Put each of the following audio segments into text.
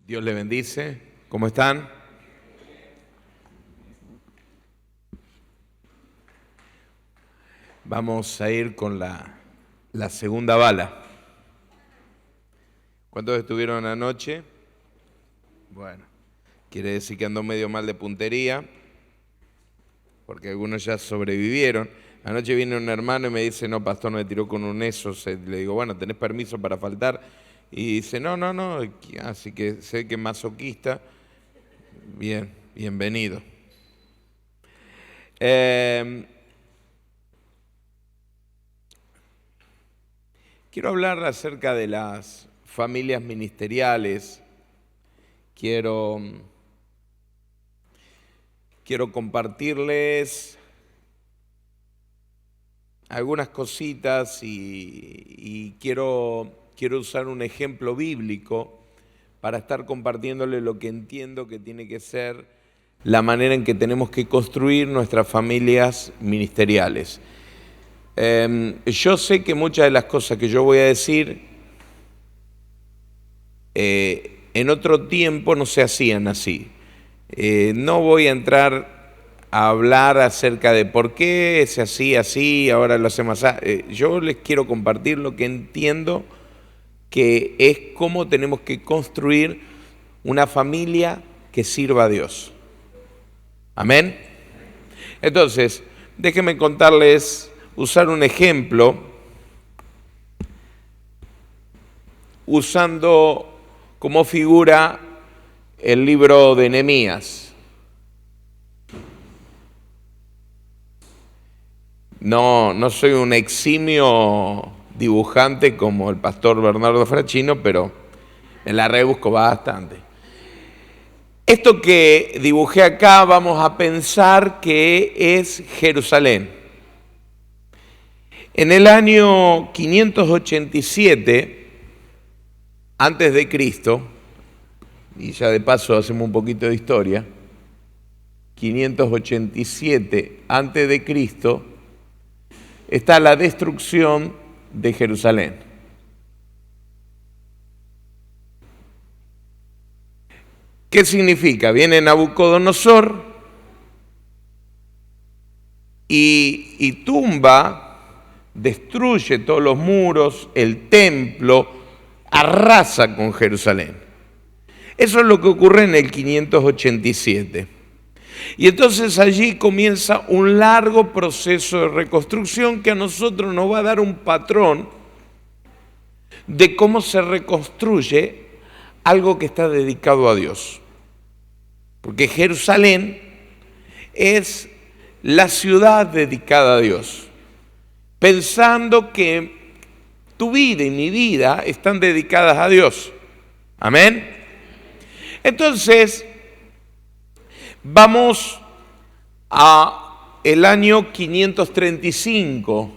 Dios le bendice. ¿Cómo están? Vamos a ir con la segunda bala. ¿Cuántos estuvieron anoche? Bueno, quiere decir que andó medio mal de puntería, porque algunos ya sobrevivieron. Anoche viene un hermano y me dice, no, pastor, me tiró con un eso. Le digo, bueno, ¿tenés permiso para faltar? Y dice, no, así que sé que es masoquista. Bien, bienvenido. Quiero hablar acerca de las familias ministeriales. Quiero compartirles algunas cositas y quiero usar un ejemplo bíblico para estar compartiéndole lo que entiendo que tiene que ser la manera en que tenemos que construir nuestras familias ministeriales. Yo sé que muchas de las cosas que yo voy a decir en otro tiempo no se hacían así. No voy a entrar a hablar acerca de por qué se hacía así, ahora lo hacemos así. Yo les quiero compartir lo que entiendo que es cómo tenemos que construir una familia que sirva a Dios. Amén. Entonces, déjenme contarles, usar un ejemplo usando como figura el libro de Nehemías. No soy un eximio dibujante como el pastor Bernardo Frachino, pero me la rebusco bastante. Esto que dibujé acá vamos a pensar que es Jerusalén. En el año 587 antes de Cristo, y ya de paso hacemos un poquito de historia, 587 antes de Cristo, está la destrucción de Jerusalén. ¿Qué significa? Viene Nabucodonosor y tumba, destruye todos los muros, el templo, arrasa con Jerusalén. Eso es lo que ocurre en el 587. Y entonces allí comienza un largo proceso de reconstrucción que a nosotros nos va a dar un patrón de cómo se reconstruye algo que está dedicado a Dios. Porque Jerusalén es la ciudad dedicada a Dios. Pensando que tu vida y mi vida están dedicadas a Dios. Amén. Entonces, vamos a el año 535.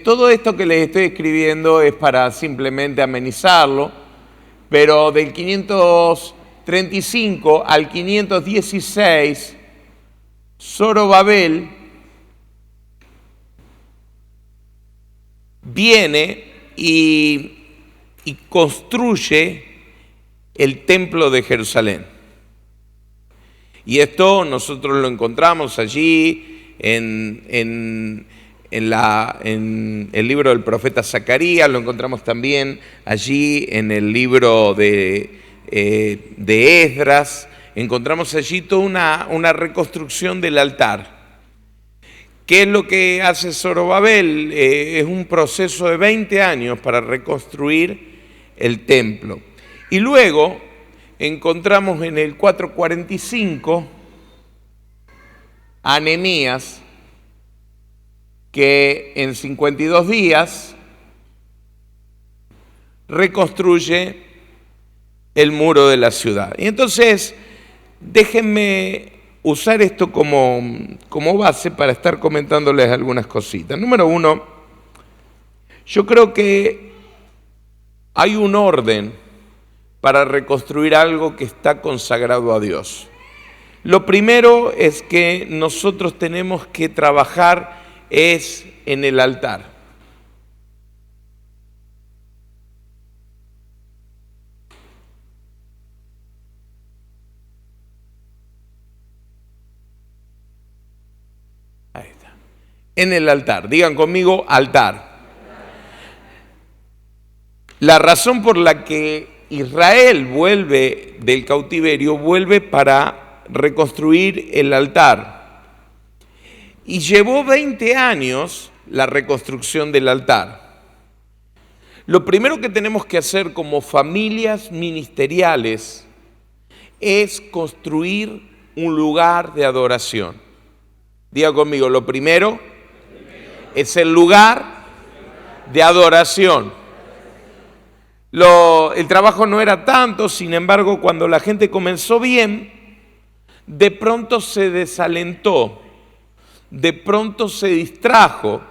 Todo esto que les estoy escribiendo es para simplemente amenizarlo, pero del 535 al 516, Zorobabel viene y construye el templo de Jerusalén. Y esto nosotros lo encontramos allí en el libro del profeta Zacarías, lo encontramos también allí en el libro de Esdras, encontramos allí toda una reconstrucción del altar. ¿Qué es lo que hace Zorobabel? Es un proceso de 20 años para reconstruir el templo. Y luego encontramos en el 445 a Nehemías, que en 52 días reconstruye el muro de la ciudad. Y entonces, déjenme usar esto como base para estar comentándoles algunas cositas. Número uno, yo creo que hay un orden para reconstruir algo que está consagrado a Dios. Lo primero es que nosotros tenemos que trabajar en el altar. En el altar. Digan conmigo, altar. La razón por la que Israel vuelve del cautiverio, vuelve para reconstruir el altar. Y llevó 20 años la reconstrucción del altar. Lo primero que tenemos que hacer como familias ministeriales es construir un lugar de adoración. Diga conmigo, lo primero es el lugar de adoración. El trabajo no era tanto, sin embargo, cuando la gente comenzó bien, de pronto se desalentó, de pronto se distrajo,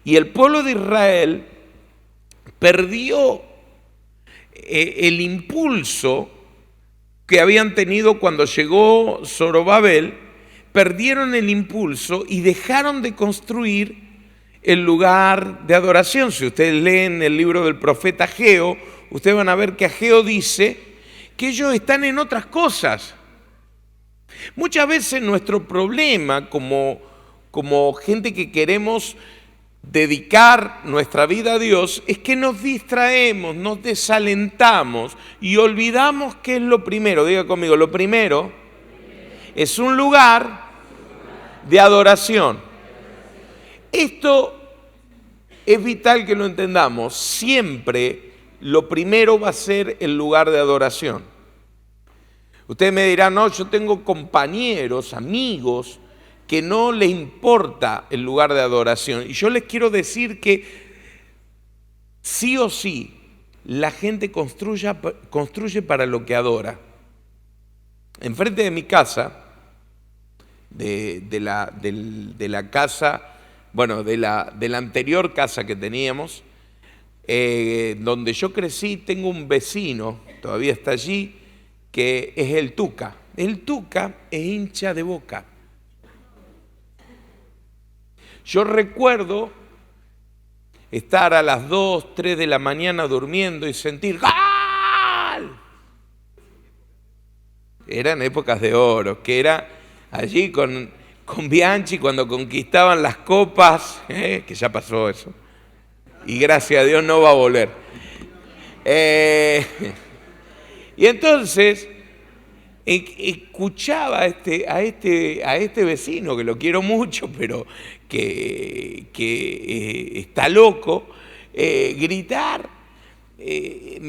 y el pueblo de Israel perdió el impulso que habían tenido cuando llegó Zorobabel. Perdieron el impulso y dejaron de construir el lugar de adoración. Si ustedes leen el libro del profeta Ageo, ustedes van a ver que Ageo dice que ellos están en otras cosas. Muchas veces nuestro problema como gente que queremos dedicar nuestra vida a Dios es que nos distraemos, nos desalentamos y olvidamos qué es lo primero. Diga conmigo, lo primero es un lugar de adoración. Esto es vital que lo entendamos. Siempre lo primero va a ser el lugar de adoración. Ustedes me dirán, no, yo tengo compañeros, amigos, que no les importa el lugar de adoración. Y yo les quiero decir que sí o sí, la gente construye para lo que adora. Enfrente de mi casa, de la casa, bueno, de la anterior casa que teníamos, donde yo crecí, tengo un vecino, todavía está allí, que es el Tuca. El Tuca es hincha de Boca. Yo recuerdo estar a las 2, 3 de la mañana durmiendo y sentir ¡gol! Eran épocas de oro, que era allí con Bianchi cuando conquistaban las copas, que ya pasó eso, y gracias a Dios no va a volver. Y entonces escuchaba a este vecino, que lo quiero mucho, pero que está loco, gritar.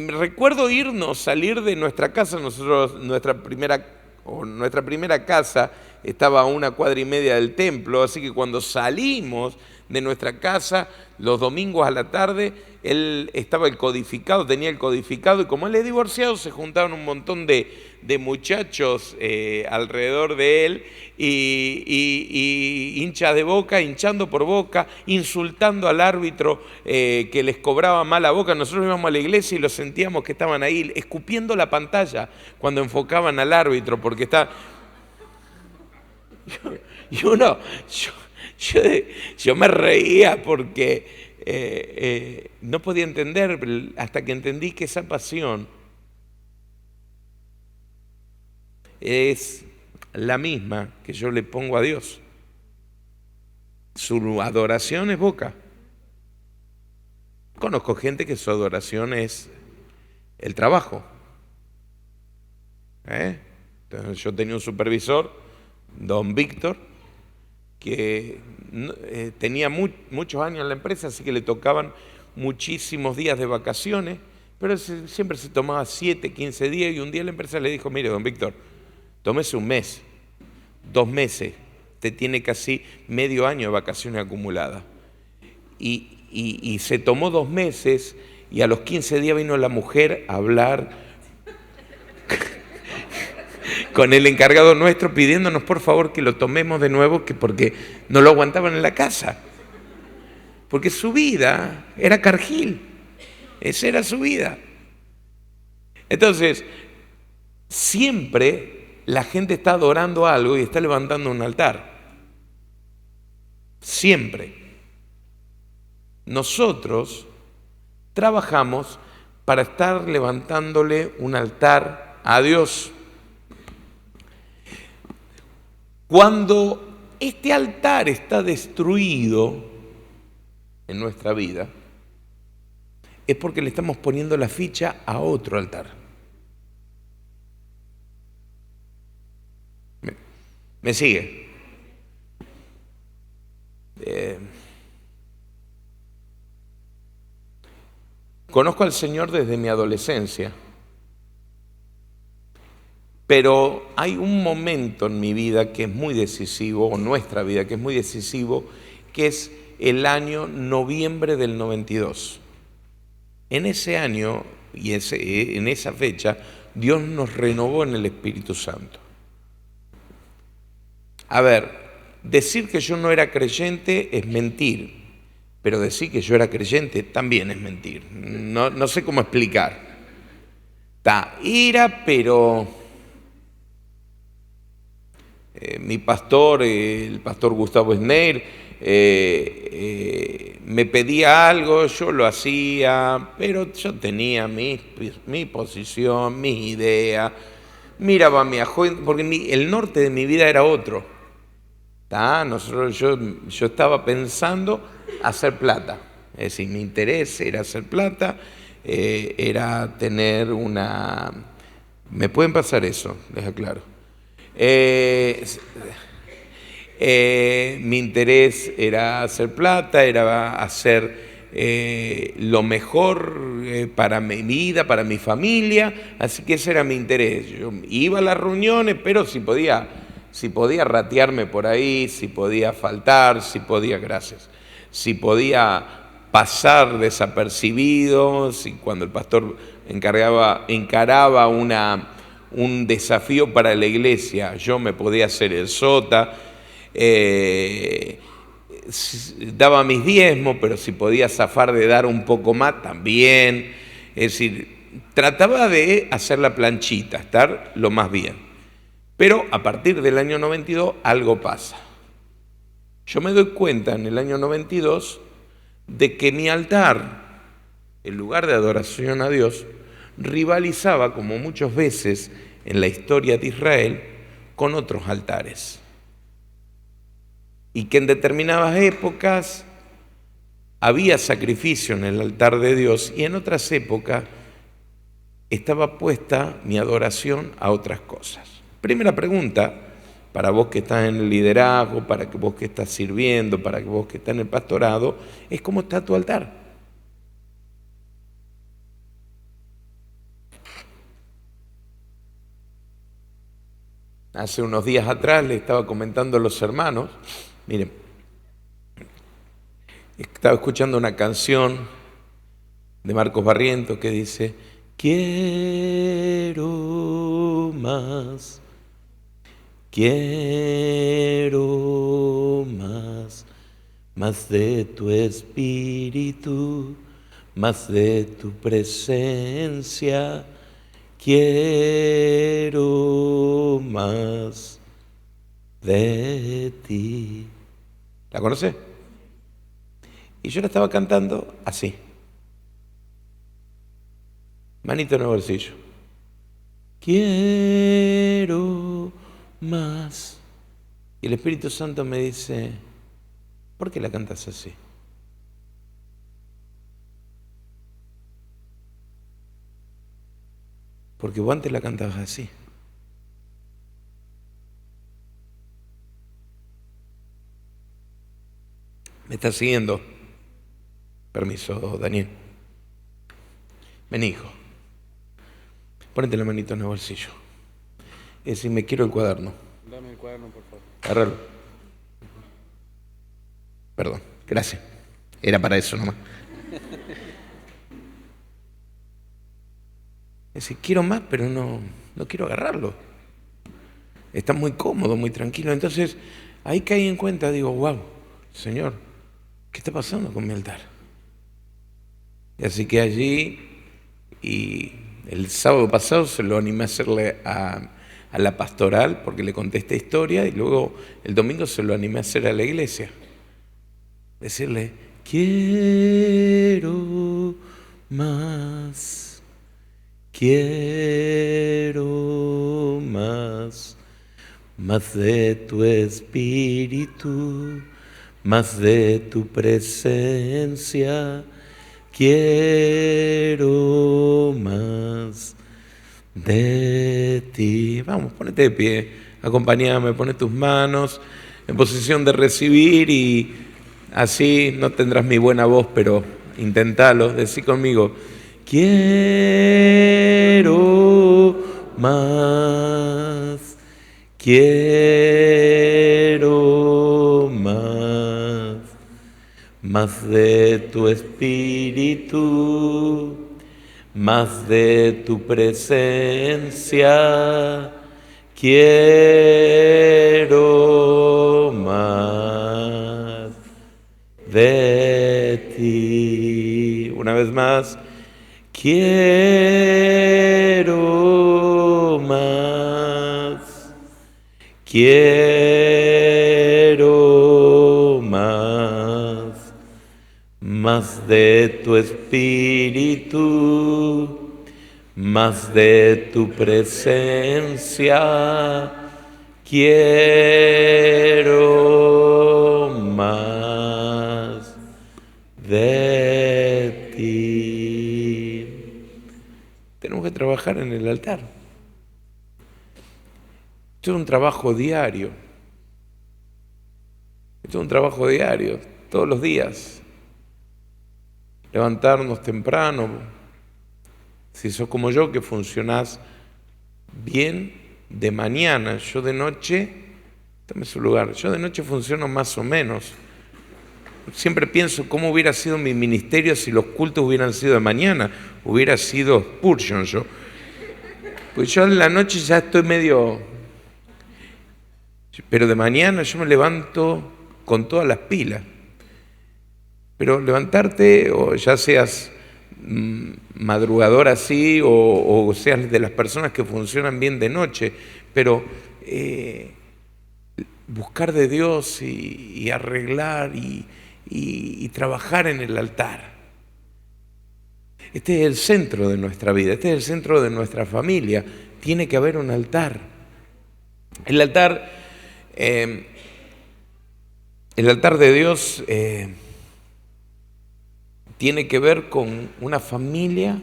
Recuerdo salir de nuestra casa. Nuestra primera casa estaba a 1,5 cuadras del templo, así que cuando salimos de nuestra casa los domingos a la tarde, él tenía el codificado, y como él es divorciado, se juntaron un montón de muchachos alrededor de él y hinchas de Boca, hinchando por Boca, insultando al árbitro que les cobraba mal a Boca. Nosotros íbamos a la iglesia y los sentíamos que estaban ahí, escupiendo la pantalla cuando enfocaban al árbitro, porque está... Yo me reía porque no podía entender, hasta que entendí que esa pasión es la misma que yo le pongo a Dios. Su adoración es Boca. Conozco gente que su adoración es el trabajo. Entonces, yo tenía un supervisor, don Víctor, que tenía muchos años en la empresa, así que le tocaban muchísimos días de vacaciones, pero siempre se tomaba 7, 15 días, y un día la empresa le dijo, mire, don Víctor, tómese 1 mes, 2 meses, usted tiene casi medio año de vacaciones acumuladas. Y se tomó 2 meses, y a los 15 días vino la mujer a hablar con el encargado nuestro, pidiéndonos por favor que lo tomemos de nuevo, porque no lo aguantaban en la casa. Porque su vida era cargil, esa era su vida. Entonces, siempre la gente está adorando algo y está levantando un altar. Siempre. Nosotros trabajamos para estar levantándole un altar a Dios. Cuando este altar está destruido en nuestra vida, es porque le estamos poniendo la ficha a otro altar. ¿Me sigue? Conozco al Señor desde mi adolescencia, pero hay un momento en mi vida que es muy decisivo, o nuestra vida que es muy decisivo, que es el año noviembre del 92. En ese año y en esa fecha, Dios nos renovó en el Espíritu Santo. A ver, decir que yo no era creyente es mentir, pero decir que yo era creyente también es mentir. No sé cómo explicar. Era, pero mi pastor, el pastor Gustavo Esner, me pedía algo, yo lo hacía, pero yo tenía mi posición, mi idea, miraba mi ajo, porque el norte de mi vida era otro. Yo estaba pensando hacer plata, es decir, mi interés era hacer plata, era tener una... ¿Me pueden pasar eso? Les aclaro. Mi interés era hacer plata, era hacer lo mejor para mi vida, para mi familia, así que ese era mi interés. Yo iba a las reuniones, pero si podía ratearme por ahí, si podía faltar, si podía pasar desapercibido, si cuando el pastor encaraba un desafío para la iglesia, yo me podía hacer el sota, daba mis diezmos, pero si podía zafar de dar un poco más, también. Es decir, trataba de hacer la planchita, estar lo más bien. Pero a partir del año 92 algo pasa. Yo me doy cuenta en el año 92 de que mi altar, el lugar de adoración a Dios, rivalizaba, como muchas veces en la historia de Israel, con otros altares. Y que en determinadas épocas había sacrificio en el altar de Dios y en otras épocas estaba puesta mi adoración a otras cosas. Primera pregunta, para vos que estás en el liderazgo, para vos que estás sirviendo, para vos que estás en el pastorado, es cómo está tu altar. Hace unos días atrás le estaba comentando a los hermanos, miren, estaba escuchando una canción de Marcos Barrientos que dice: quiero más de tu espíritu, más de tu presencia, quiero más de ti. ¿La conoce? Y yo la estaba cantando así. Manito en el bolsillo. Quiero más. Y el Espíritu Santo me dice: ¿por qué la cantas así? Porque vos antes la cantabas así. ¿Me estás siguiendo? Permiso, Daniel. Ven, hijo. Ponete la manito en el bolsillo. Es decir, me quiero el cuaderno. Dame el cuaderno, por favor. Agárralo. Perdón, gracias. Era para eso nomás. Es decir, quiero más, pero no quiero agarrarlo. Está muy cómodo, muy tranquilo. Entonces, ahí caí en cuenta, digo, wow, Señor, ¿qué está pasando con mi altar? Y así que allí, y el sábado pasado se lo animé a hacerle a la pastoral, porque le conté esta historia, y luego el domingo se lo animé a hacer a la iglesia. Decirle: quiero más, más de tu espíritu, más de tu presencia. Quiero más de ti. Vamos, ponete de pie, acompáñame, pone tus manos en posición de recibir y así no tendrás mi buena voz, pero inténtalo, decí conmigo, quiero más, quiero más de tu espíritu, más de tu presencia, quiero más de ti. Una vez más, quiero más, quiero más de tu espíritu, más de tu presencia, quiero más de ti. Tenemos que trabajar en el altar. Esto es un trabajo diario. Esto es un trabajo diario, todos los días. Levantarnos temprano. Si sos como yo, que funcionás bien de mañana, yo de noche, dame su lugar, yo de noche funciono más o menos. Siempre pienso cómo hubiera sido mi ministerio si los cultos hubieran sido de mañana, hubiera sido Spurgeon yo. Pues yo en la noche ya estoy medio... Pero de mañana yo me levanto con todas las pilas. Pero levantarte, o ya seas madrugador así, o seas de las personas que funcionan bien de noche, pero buscar de Dios y arreglar y trabajar en el altar. Este es el centro de nuestra vida, este es el centro de nuestra familia. Tiene que haber un altar. El altar de Dios tiene que ver con una familia.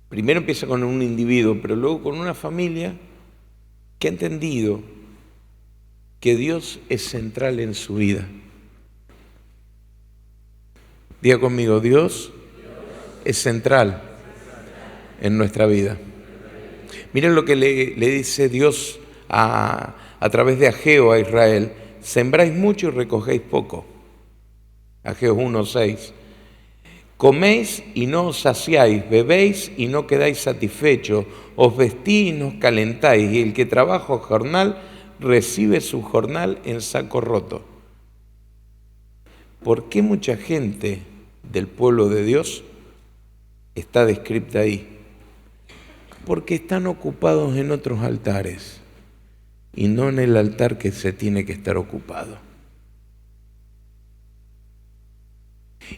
Primero empieza con un individuo, pero luego con una familia que ha entendido que Dios es central en su vida. Diga conmigo, Dios es central en nuestra vida. Miren lo que le dice Dios a través de Ageo a Israel: sembráis mucho y recogéis poco. Ageo 1:6. Coméis y no os saciáis, bebéis y no quedáis satisfechos, os vestís y no os calentáis, y el que trabaja jornal recibe su jornal en saco roto. ¿Por qué mucha gente del pueblo de Dios está descrita ahí? Porque están ocupados en otros altares y no en el altar que se tiene que estar ocupado.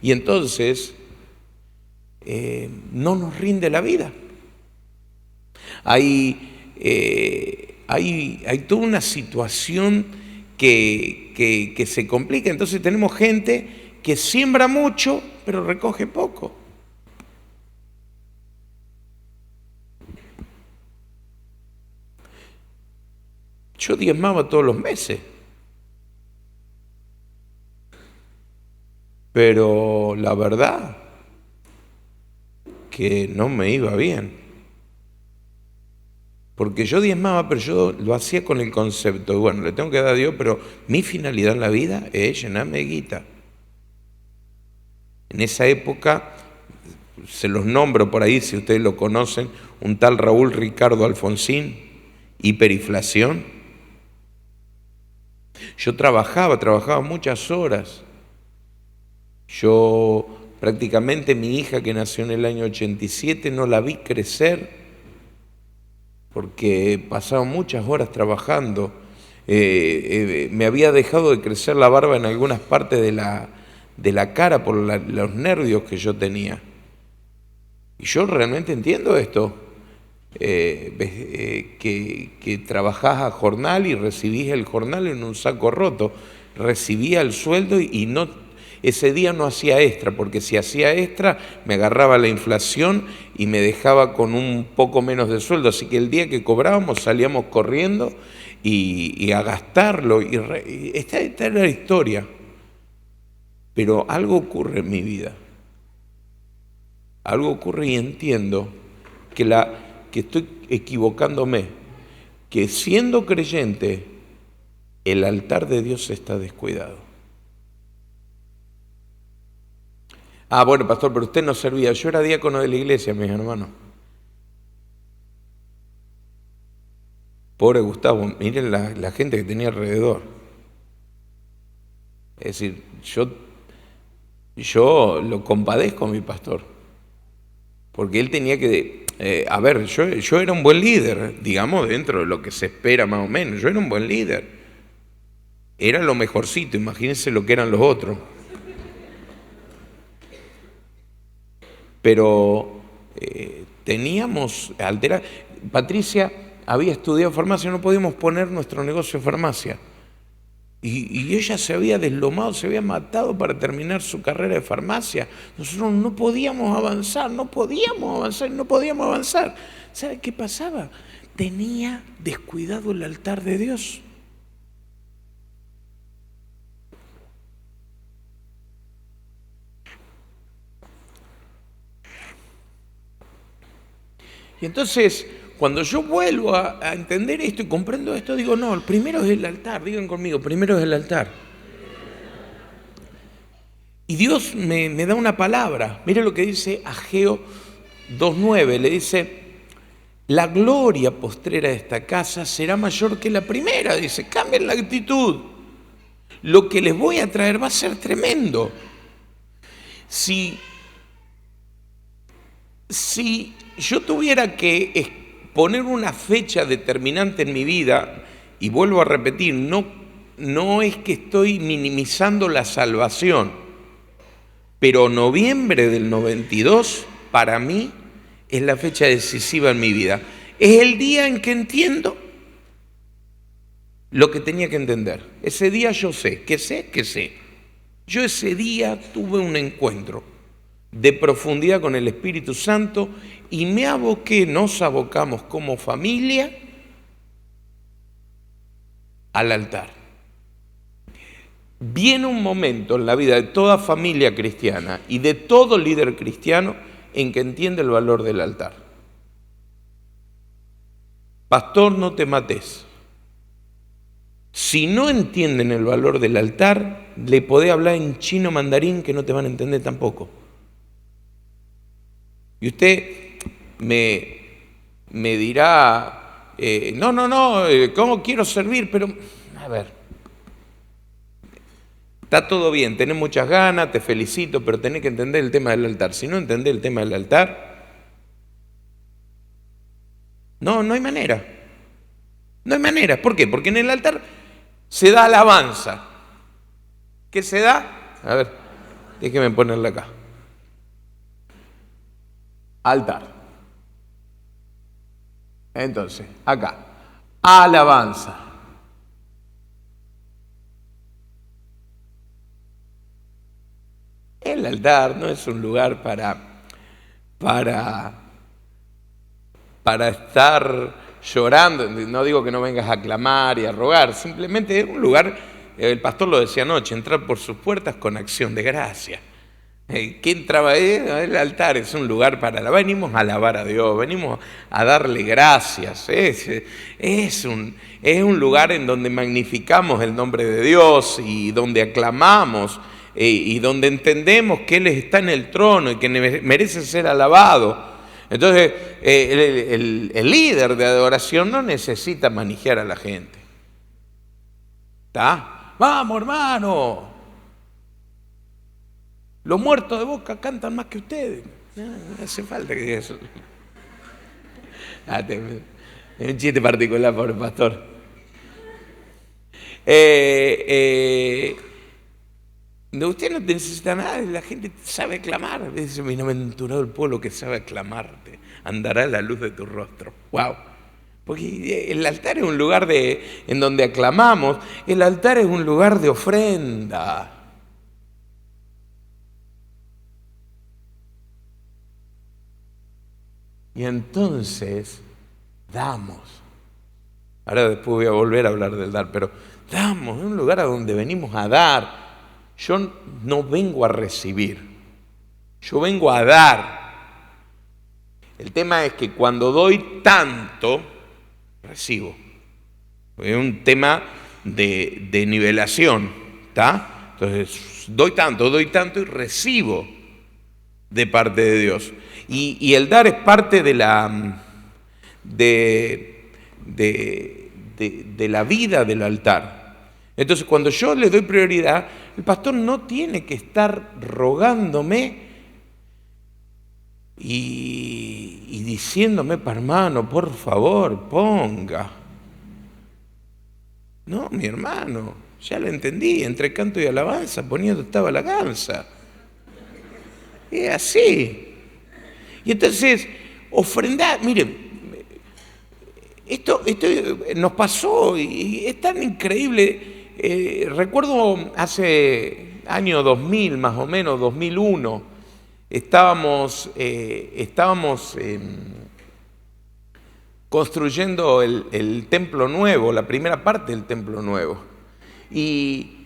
Y entonces no nos rinde la vida. Hay toda una situación que se complica. Entonces tenemos gente que siembra mucho, pero recoge poco. Yo diezmaba todos los meses, pero la verdad que no me iba bien. Porque yo diezmaba, pero yo lo hacía con el concepto, bueno, le tengo que dar a Dios, pero mi finalidad en la vida es llenarme de guita. En esa época, se los nombro por ahí, si ustedes lo conocen, un tal Raúl Ricardo Alfonsín, hiperinflación. Yo trabajaba muchas horas. Yo prácticamente mi hija, que nació en el año 87, no la vi crecer porque pasaba muchas horas trabajando. Me había dejado de crecer la barba en algunas partes de la cara por los nervios que yo tenía. Y yo realmente entiendo esto. que trabajás a jornal y recibís el jornal en un saco roto. Recibía el sueldo y no, ese día no hacía extra, porque si hacía extra me agarraba la inflación y me dejaba con un poco menos de sueldo. Así que el día que cobrábamos salíamos corriendo y a gastarlo. Y esta era la historia. Pero algo ocurre en mi vida. Algo ocurre y entiendo que estoy equivocándome, que siendo creyente, el altar de Dios está descuidado. Ah, bueno, pastor, pero usted no servía. Yo era diácono de la iglesia, mis hermanos. Pobre Gustavo, miren la gente que tenía alrededor. Es decir, yo lo compadezco a mi pastor, porque él tenía que... a ver, yo era un buen líder, digamos, dentro de lo que se espera más o menos. Yo era un buen líder. Era lo mejorcito, imagínense lo que eran los otros. Pero teníamos alterar. Patricia había estudiado farmacia, no podíamos poner nuestro negocio de farmacia. Y ella se había deslomado, se había matado para terminar su carrera de farmacia. Nosotros no podíamos avanzar, no podíamos avanzar. ¿Sabe qué pasaba? Tenía descuidado el altar de Dios. Y entonces, cuando yo vuelvo a entender esto y comprendo esto, digo, no, el primero es el altar, digan conmigo, primero es el altar. Y Dios me da una palabra, mire lo que dice Ageo 2:9, le dice, la gloria postrera de esta casa será mayor que la primera, dice, cambien la actitud, lo que les voy a traer va a ser tremendo. Si yo tuviera que poner una fecha determinante en mi vida, y vuelvo a repetir, no es que estoy minimizando la salvación, pero noviembre del 92 para mí es la fecha decisiva en mi vida. Es el día en que entiendo lo que tenía que entender. Ese día yo sé. Yo ese día tuve un encuentro de profundidad con el Espíritu Santo y me aboqué, nos abocamos como familia al altar. Viene un momento en la vida de toda familia cristiana y de todo líder cristiano en que entiende el valor del altar. Pastor, no te mates. Si no entienden el valor del altar, le podés hablar en chino mandarín que no te van a entender tampoco. Y usted me dirá, no, ¿cómo quiero servir? Pero, a ver, está todo bien, tenés muchas ganas, te felicito, pero tenés que entender el tema del altar. Si no entendés el tema del altar, no hay manera. No hay manera. ¿Por qué? Porque en el altar se da alabanza. ¿Qué se da? A ver, déjeme ponerla acá. Altar. Entonces, acá, alabanza. El altar no es un lugar para estar llorando. No digo que no vengas a clamar y a rogar, simplemente es un lugar, el pastor lo decía anoche, entrar por sus puertas con acción de gracia. ¿Qué entraba ahí? El altar es un lugar para alabar, venimos a alabar a Dios, venimos a darle gracias. Es un lugar en donde magnificamos el nombre de Dios y donde aclamamos y donde entendemos que Él está en el trono y que merece ser alabado. Entonces, el líder de adoración no necesita manejar a la gente. ¿Está? Vamos, hermano. Los muertos de Boca cantan más que ustedes. No hace falta que diga eso. Es un chiste particular, pobre pastor. No, usted no necesita nada, la gente sabe aclamar. Dice, bienaventurado el pueblo que sabe aclamarte, andará a la luz de tu rostro. ¡Wow! Porque el altar es un lugar en donde aclamamos, el altar es un lugar de ofrenda. Y entonces damos. Ahora después voy a volver a hablar del dar, pero damos, es un lugar a donde venimos a dar. Yo no vengo a recibir, yo vengo a dar. El tema es que cuando doy tanto, recibo. Es un tema de nivelación, ¿está? Entonces, doy tanto y recibo de parte de Dios. Y el dar es parte de la vida del altar. Entonces, cuando yo le doy prioridad, el pastor no tiene que estar rogándome y diciéndome, hermano, por favor, ponga. No, mi hermano, ya lo entendí, entre canto y alabanza, poniendo estaba la gansa. Es así. Y entonces, ofrendar, miren, esto nos pasó y es tan increíble. Recuerdo hace año 2000, más o menos, 2001, estábamos construyendo el templo nuevo, la primera parte del templo nuevo. Y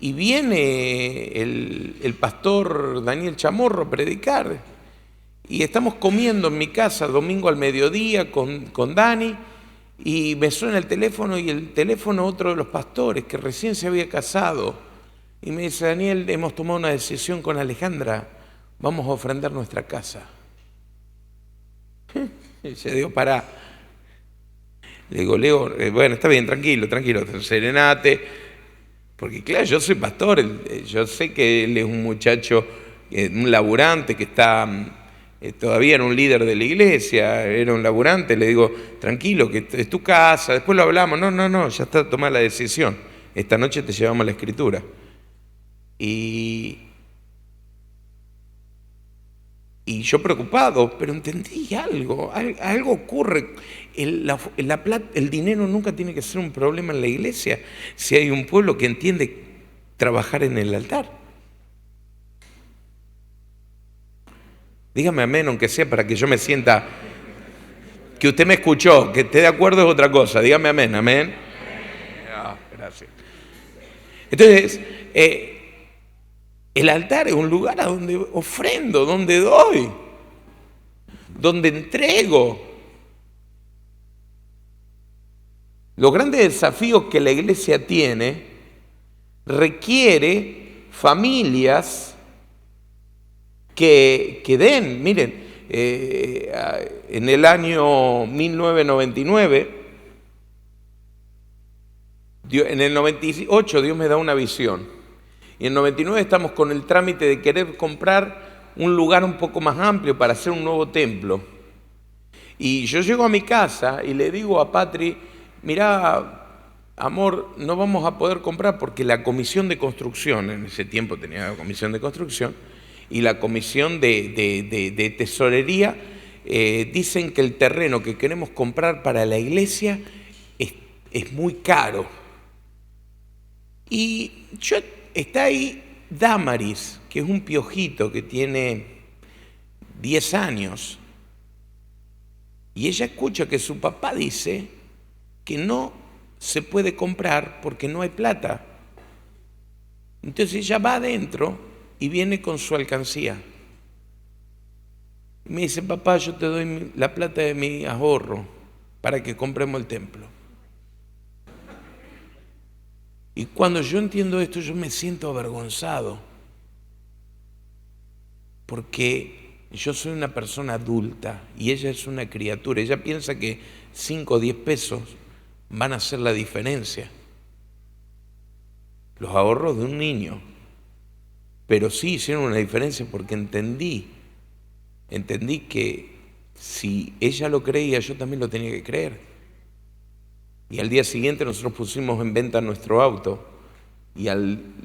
viene el pastor Daniel Chamorro a predicar. Y estamos comiendo en mi casa domingo al mediodía con Dani, y me suena el teléfono, y el teléfono otro de los pastores que recién se había casado, y me dice, Daniel, hemos tomado una decisión con Alejandra, vamos a ofrendar nuestra casa. Y se dio para. Le digo, Leo, bueno, está bien, tranquilo, serenate, porque claro, yo soy pastor, yo sé que él es un muchacho, un laburante que está... todavía era un líder de la iglesia, era un laburante, le digo, tranquilo, que es tu casa, después lo hablamos, no, ya está tomada la decisión, esta noche te llevamos la escritura. Y yo preocupado, pero entendí algo ocurre, el dinero nunca tiene que ser un problema en la iglesia, si hay un pueblo que entiende trabajar en el altar. Dígame amén, aunque sea para que yo me sienta, que usted me escuchó, que esté de acuerdo es otra cosa. Dígame amén, amén. Gracias. Entonces, el altar es un lugar a donde ofrendo, donde doy, donde entrego. Los grandes desafíos que la iglesia tiene requiere familias que den. Miren, en el año 1999, en el 98 Dios me da una visión, y en el 99 estamos con el trámite de querer comprar un lugar un poco más amplio para hacer un nuevo templo. Y yo llego a mi casa y le digo a Patri, mirá, amor, no vamos a poder comprar porque la comisión de construcción, en ese tiempo tenía la comisión de construcción, y la comisión de tesorería dicen que el terreno que queremos comprar para la iglesia es muy caro. Y está ahí Damaris, que es un piojito que tiene 10 años, y ella escucha que su papá dice que no se puede comprar porque no hay plata. Entonces ella va adentro y viene con su alcancía. Y me dice, papá, yo te doy la plata de mi ahorro para que compremos el templo. Y cuando yo entiendo esto, yo me siento avergonzado, porque yo soy una persona adulta y ella es una criatura. Ella piensa que 5 o 10 pesos van a hacer la diferencia. Los ahorros de un niño. Pero sí hicieron una diferencia porque entendí que si ella lo creía, yo también lo tenía que creer. Y al día siguiente nosotros pusimos en venta nuestro auto y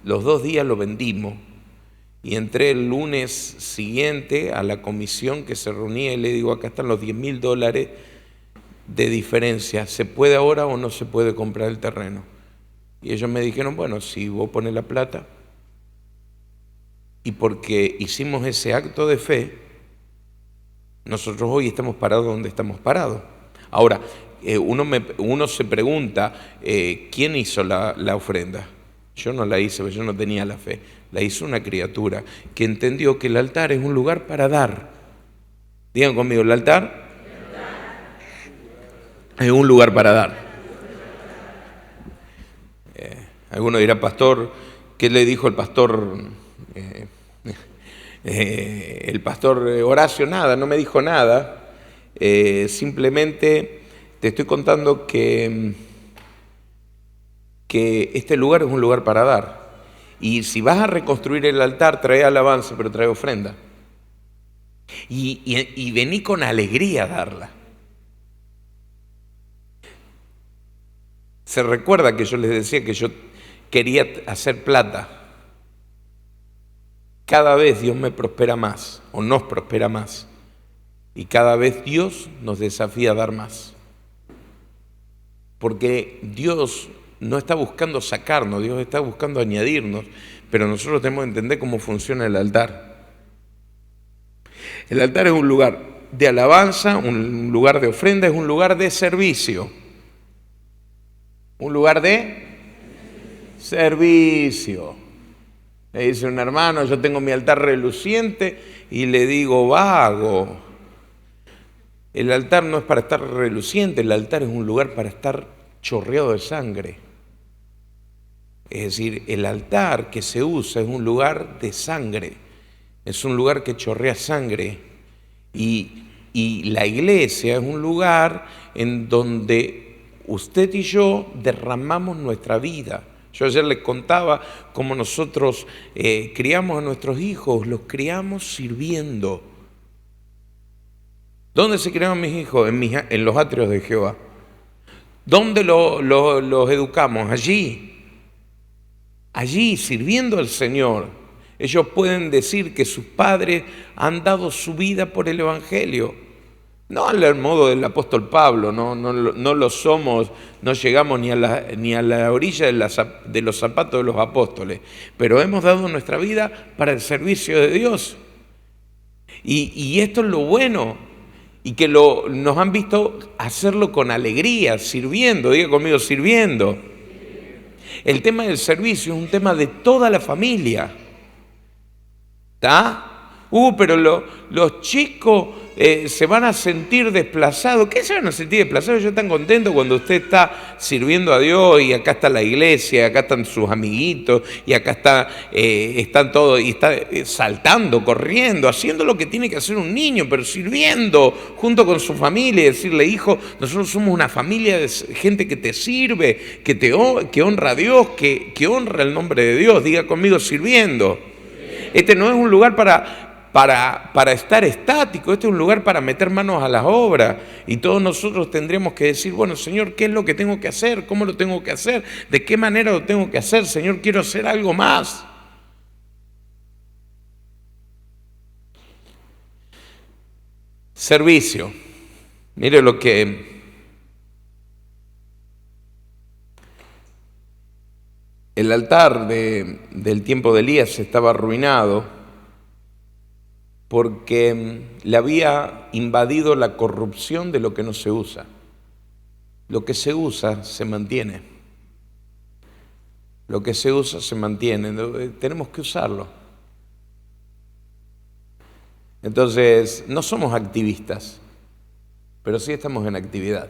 los 2 días lo vendimos. Y entré el lunes siguiente a la comisión que se reunía y le digo, acá están los $10.000 de diferencia, ¿se puede ahora o no se puede comprar el terreno? Y ellos me dijeron, bueno, si vos pones la plata. Y porque hicimos ese acto de fe, nosotros hoy estamos parados donde estamos parados. Ahora, uno se pregunta, ¿quién hizo la ofrenda? Yo no la hice, porque yo no tenía la fe. La hizo una criatura que entendió que el altar es un lugar para dar. Digan conmigo, el altar es un lugar para dar. Alguno dirá, pastor, ¿qué le dijo el pastor? El pastor Horacio, nada, no me dijo nada. Simplemente te estoy contando que este lugar es un lugar para dar. Y si vas a reconstruir el altar, trae alabanza, pero trae ofrenda. Y vení con alegría a darla. Se recuerda que yo les decía que yo quería hacer plata. Cada vez Dios me prospera más, o nos prospera más. Y cada vez Dios nos desafía a dar más. Porque Dios no está buscando sacarnos, Dios está buscando añadirnos, pero nosotros tenemos que entender cómo funciona el altar. El altar es un lugar de alabanza, un lugar de ofrenda, es un lugar de servicio. Un lugar de servicio. Le dice un hermano, yo tengo mi altar reluciente, y le digo, vago. El altar no es para estar reluciente, el altar es un lugar para estar chorreado de sangre. Es decir, el altar que se usa es un lugar de sangre, es un lugar que chorrea sangre. Y la iglesia es un lugar en donde usted y yo derramamos nuestra vida. Yo ayer les contaba cómo nosotros criamos a nuestros hijos, los criamos sirviendo. ¿Dónde se criaron mis hijos? En los atrios de Jehová. ¿Dónde los educamos? Allí, sirviendo al Señor. Ellos pueden decir que sus padres han dado su vida por el Evangelio. No al modo del apóstol Pablo, no lo somos, no llegamos ni a la orilla de los zapatos de los apóstoles, pero hemos dado nuestra vida para el servicio de Dios. Y esto es lo bueno, y que nos han visto hacerlo con alegría, sirviendo, diga conmigo, sirviendo. El tema del servicio es un tema de toda la familia. ¿Está? Pero los chicos se van a sentir desplazados. ¿Qué se van a sentir desplazados? Ellos están contentos cuando usted está sirviendo a Dios, y acá está la iglesia, acá están sus amiguitos, y acá están todos, y está saltando, corriendo, haciendo lo que tiene que hacer un niño, pero sirviendo junto con su familia, y decirle, hijo, nosotros somos una familia de gente que te sirve, que honra a Dios, que honra el nombre de Dios. Diga conmigo, sirviendo. Este no es un lugar para estar estático, este es un lugar para meter manos a las obras, y todos nosotros tendremos que decir, bueno, Señor, ¿qué es lo que tengo que hacer? ¿Cómo lo tengo que hacer? ¿De qué manera lo tengo que hacer? Señor, quiero hacer algo más. Servicio. Mire lo que el altar del tiempo de Elías estaba arruinado porque le había invadido la corrupción de lo que no se usa. Lo que se usa se mantiene. Lo que se usa se mantiene. Tenemos que usarlo. Entonces, no somos activistas, pero sí estamos en actividad.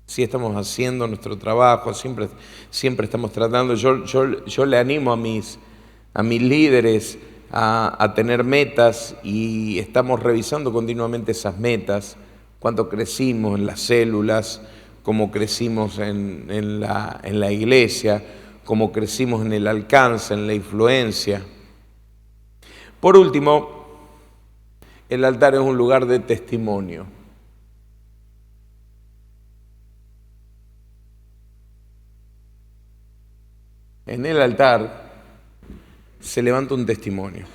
Sí estamos haciendo nuestro trabajo, siempre estamos tratando. Yo le animo a mis líderes a tener metas, y estamos revisando continuamente esas metas, cuánto crecimos en las células, cómo crecimos en la iglesia, cómo crecimos en el alcance, en la influencia. Por último, el altar es un lugar de testimonio. en el altar se levanta un testimonio.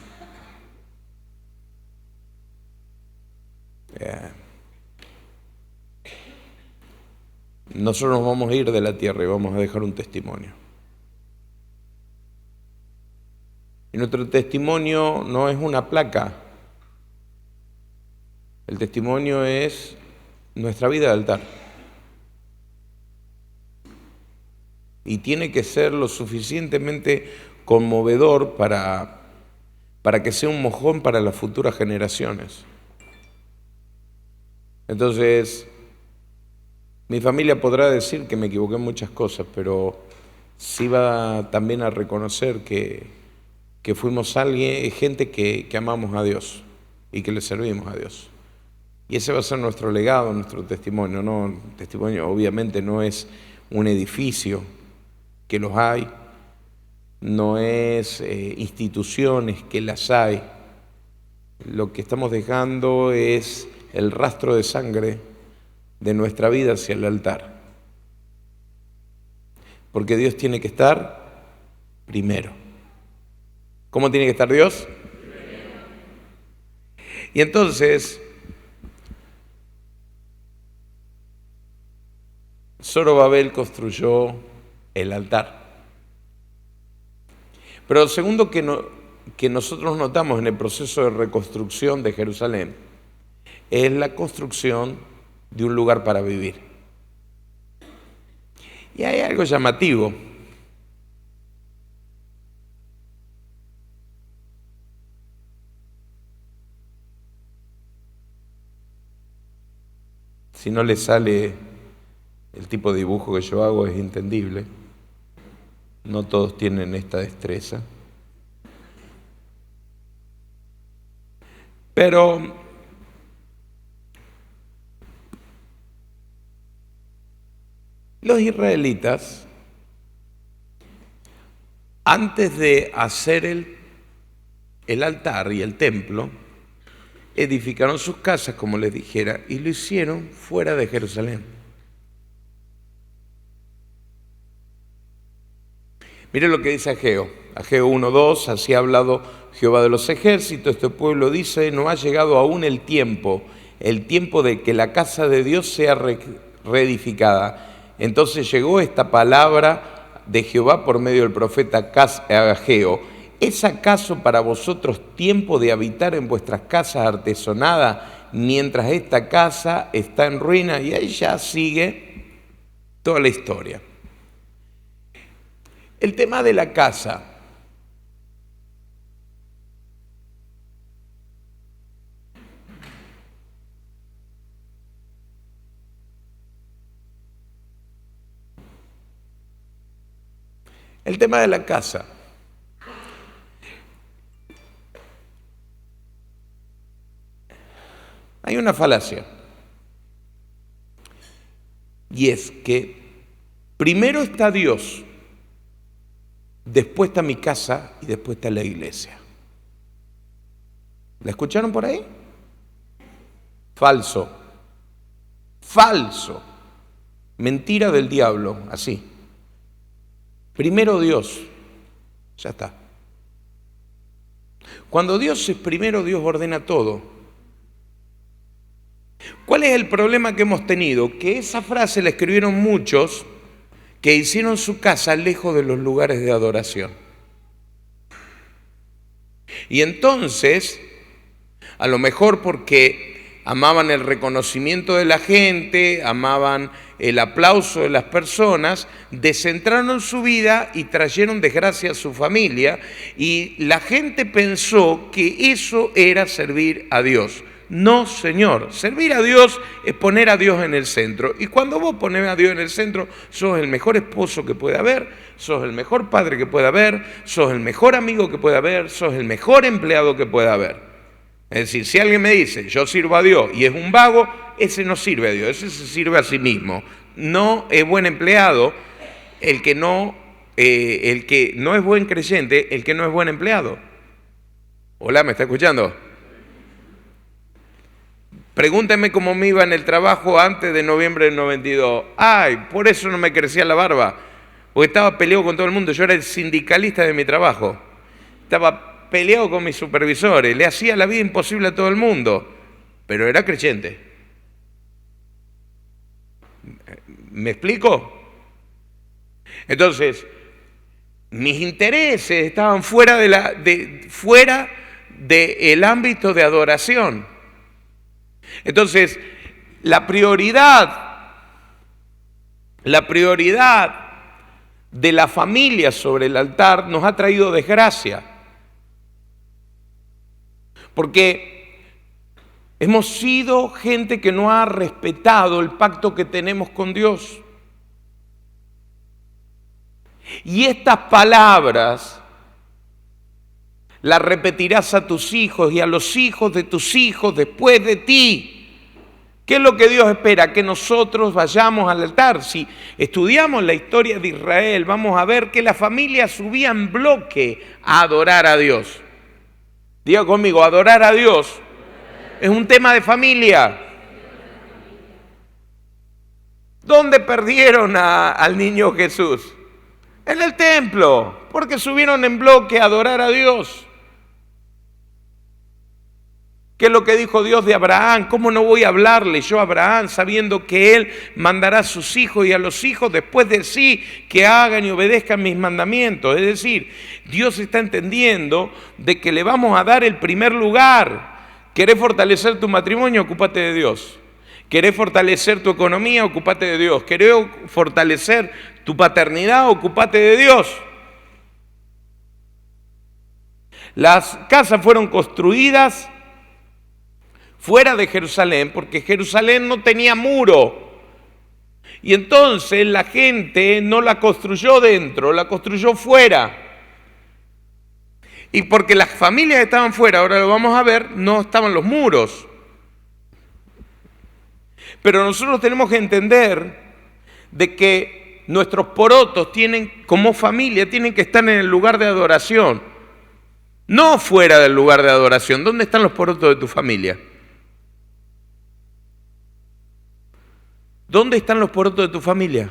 Nosotros nos vamos a ir de la tierra y vamos a dejar un testimonio. Y nuestro testimonio no es una placa. El testimonio es nuestra vida de altar. Y tiene que ser lo suficientemente conmovedor para que sea un mojón para las futuras generaciones. Entonces, mi familia podrá decir que me equivoqué en muchas cosas, pero sí va también a reconocer que fuimos gente que amamos a Dios y que le servimos a Dios. Y ese va a ser nuestro legado, nuestro testimonio. ¿No? El testimonio obviamente no es un edificio, que los hay, no es instituciones, que las hay. Lo que estamos dejando es el rastro de sangre de nuestra vida hacia el altar. Porque Dios tiene que estar primero. ¿Cómo tiene que estar Dios? Primero. Y entonces, Zorobabel construyó el altar. Pero lo segundo que nosotros notamos en el proceso de reconstrucción de Jerusalén es la construcción de un lugar para vivir. Y hay algo llamativo. Si no le sale el tipo de dibujo que yo hago, es entendible. No todos tienen esta destreza. Pero los israelitas, antes de hacer el altar y el templo, edificaron sus casas, como les dijera, y lo hicieron fuera de Jerusalén. Mire lo que dice Ageo. Ageo 1:2, así ha hablado Jehová de los ejércitos. Este pueblo dice, no ha llegado aún el tiempo de que la casa de Dios sea reedificada. Entonces llegó esta palabra de Jehová por medio del profeta Ageo. ¿Es acaso para vosotros tiempo de habitar en vuestras casas artesonadas mientras esta casa está en ruina? Y ahí ya sigue toda la historia. El tema de la casa. El tema de la casa. Hay una falacia. Y es que primero está Dios, después está mi casa y después está la iglesia. ¿La escucharon por ahí? Falso. Falso. Mentira del diablo, así. Primero Dios. Ya está. Cuando Dios es primero, Dios ordena todo. ¿Cuál es el problema que hemos tenido? Que esa frase la escribieron muchos que hicieron su casa lejos de los lugares de adoración. Y entonces, a lo mejor porque amaban el reconocimiento de la gente, amaban el aplauso de las personas, descentraron su vida y trajeron desgracia a su familia, y la gente pensó que eso era servir a Dios. No, señor. Servir a Dios es poner a Dios en el centro. Y cuando vos pones a Dios en el centro, sos el mejor esposo que puede haber, sos el mejor padre que puede haber, sos el mejor amigo que puede haber, sos el mejor empleado que puede haber. Es decir, si alguien me dice, yo sirvo a Dios y es un vago, ese no sirve a Dios, ese se sirve a sí mismo. No es buen empleado el que no es buen creyente, el que no es buen empleado. Hola, ¿me está escuchando? Pregúntame cómo me iba en el trabajo antes de noviembre del 92. Ay, por eso no me crecía la barba. porque estaba peleado con todo el mundo. Yo era el sindicalista de mi trabajo. Estaba peleado con mis supervisores, le hacía la vida imposible a todo el mundo, pero era creyente. ¿Me explico? Entonces, mis intereses estaban fuera del ámbito de adoración. Entonces, la prioridad de la familia sobre el altar nos ha traído desgracia. Porque hemos sido gente que no ha respetado el pacto que tenemos con Dios. Y estas palabras las repetirás a tus hijos y a los hijos de tus hijos después de ti. ¿Qué es lo que Dios espera? Que nosotros vayamos al altar. Si estudiamos la historia de Israel, vamos a ver que la familia subía en bloque a adorar a Dios. Diga conmigo, adorar a Dios es un tema de familia. ¿Dónde perdieron al niño Jesús? En el templo, porque subieron en bloque a adorar a Dios. ¿Qué es lo que dijo Dios de Abraham? ¿Cómo no voy a hablarle yo a Abraham sabiendo que Él mandará a sus hijos y a los hijos después de sí que hagan y obedezcan mis mandamientos? Es decir, Dios está entendiendo de que le vamos a dar el primer lugar. ¿Querés fortalecer tu matrimonio? Ocúpate de Dios. ¿Querés fortalecer tu economía? Ocúpate de Dios. ¿Querés fortalecer tu paternidad? Ocúpate de Dios. Las casas fueron construidas fuera de Jerusalén, porque Jerusalén no tenía muro. Y entonces la gente no la construyó dentro, la construyó fuera. Y porque las familias estaban fuera, ahora lo vamos a ver, no estaban los muros. Pero nosotros tenemos que entender de que nuestros porotos como familia, tienen que estar en el lugar de adoración, no fuera del lugar de adoración. ¿Dónde están los porotos de tu familia? ¿Dónde están los porotos de tu familia?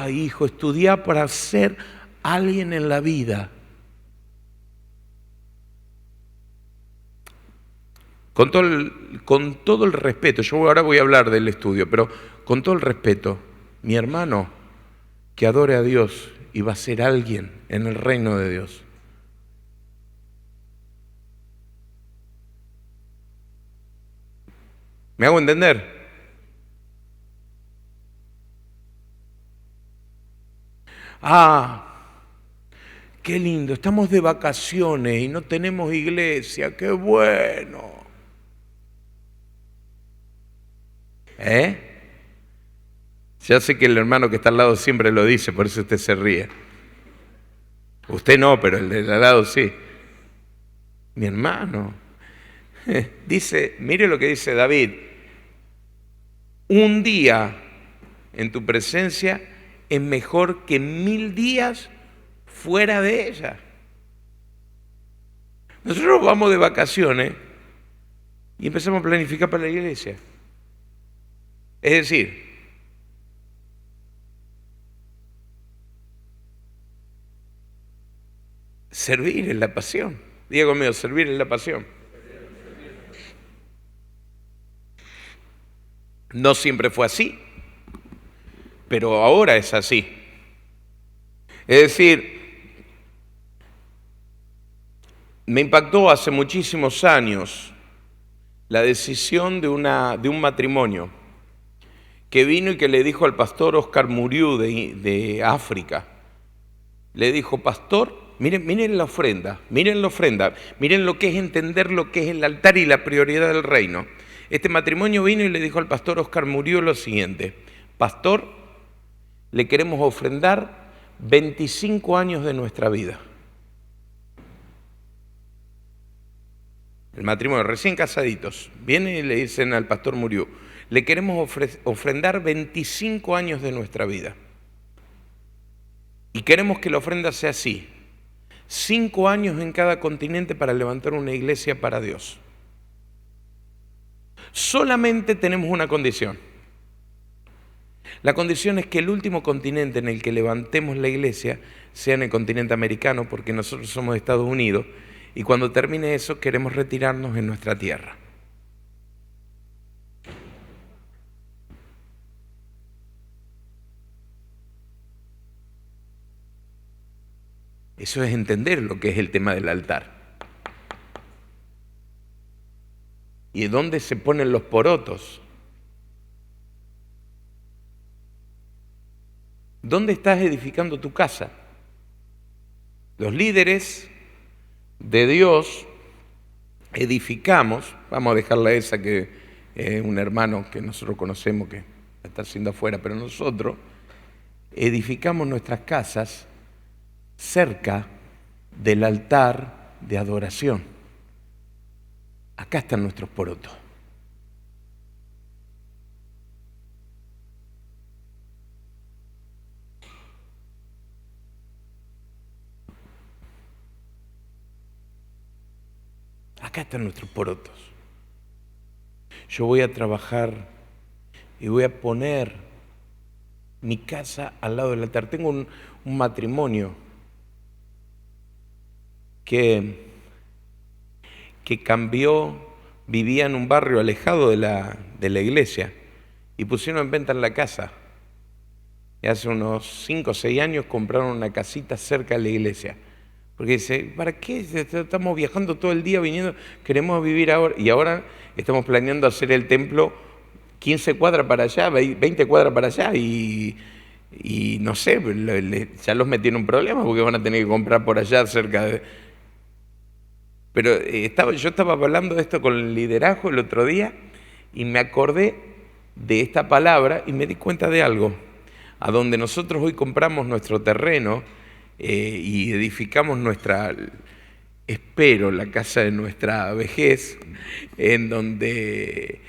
Hijo, estudia para ser alguien en la vida. Con todo el respeto, yo ahora voy a hablar del estudio, pero con todo el respeto, mi hermano que adore a Dios y va a ser alguien en el reino de Dios. ¿Me hago entender? Qué lindo, estamos de vacaciones y no tenemos iglesia, qué bueno. Ya sé que el hermano que está al lado siempre lo dice, por eso usted se ríe. Usted no, pero el de al lado sí. Mi hermano. Dice, mire lo que dice David. Un día en tu presencia es mejor que 1000 días fuera de ella. Nosotros vamos de vacaciones y empezamos a planificar para la iglesia. Es decir, servir es la pasión. Diga conmigo, servir es la pasión. No siempre fue así, pero ahora es así. Es decir, me impactó hace muchísimos años la decisión de un matrimonio que vino y que le dijo al pastor Oscar Muriú de África. Le dijo, pastor, miren la ofrenda, miren lo que es entender lo que es el altar y la prioridad del reino. Este matrimonio vino y le dijo al pastor Oscar Murió lo siguiente: pastor, le queremos ofrendar 25 años de nuestra vida. El matrimonio, recién casaditos, vienen y le dicen al pastor Murió, le queremos ofrendar 25 años de nuestra vida. Y queremos que la ofrenda sea así: 5 años en cada continente para levantar una iglesia para Dios. Solamente tenemos una condición. La condición es que el último continente en el que levantemos la iglesia sea en el continente americano, porque nosotros somos de Estados Unidos, y cuando termine eso queremos retirarnos en nuestra tierra. Eso es entender lo que es el tema del altar. ¿Y dónde se ponen los porotos? ¿Dónde estás edificando tu casa? Los líderes de Dios edificamos, vamos a dejarla esa que es un hermano que nosotros conocemos que está haciendo afuera, pero nosotros edificamos nuestras casas cerca del altar de adoración. Acá están nuestros porotos. Acá están nuestros porotos. Yo voy a trabajar y voy a poner mi casa al lado del altar. Tengo un matrimonio que cambió, vivía en un barrio alejado de la iglesia y pusieron en venta la casa. Y hace unos 5 o 6 años compraron una casita cerca de la iglesia. Porque dice, ¿para qué? Estamos viajando todo el día viniendo, queremos vivir ahora. Y ahora estamos planeando hacer el templo 15 cuadras para allá, 20 cuadras para allá. Y no sé, ya los metieron en problemas porque van a tener que comprar por allá cerca de... Pero yo estaba hablando de esto con el liderazgo el otro día y me acordé de esta palabra y me di cuenta de algo. A donde nosotros hoy compramos nuestro terreno y edificamos la casa de nuestra vejez, en donde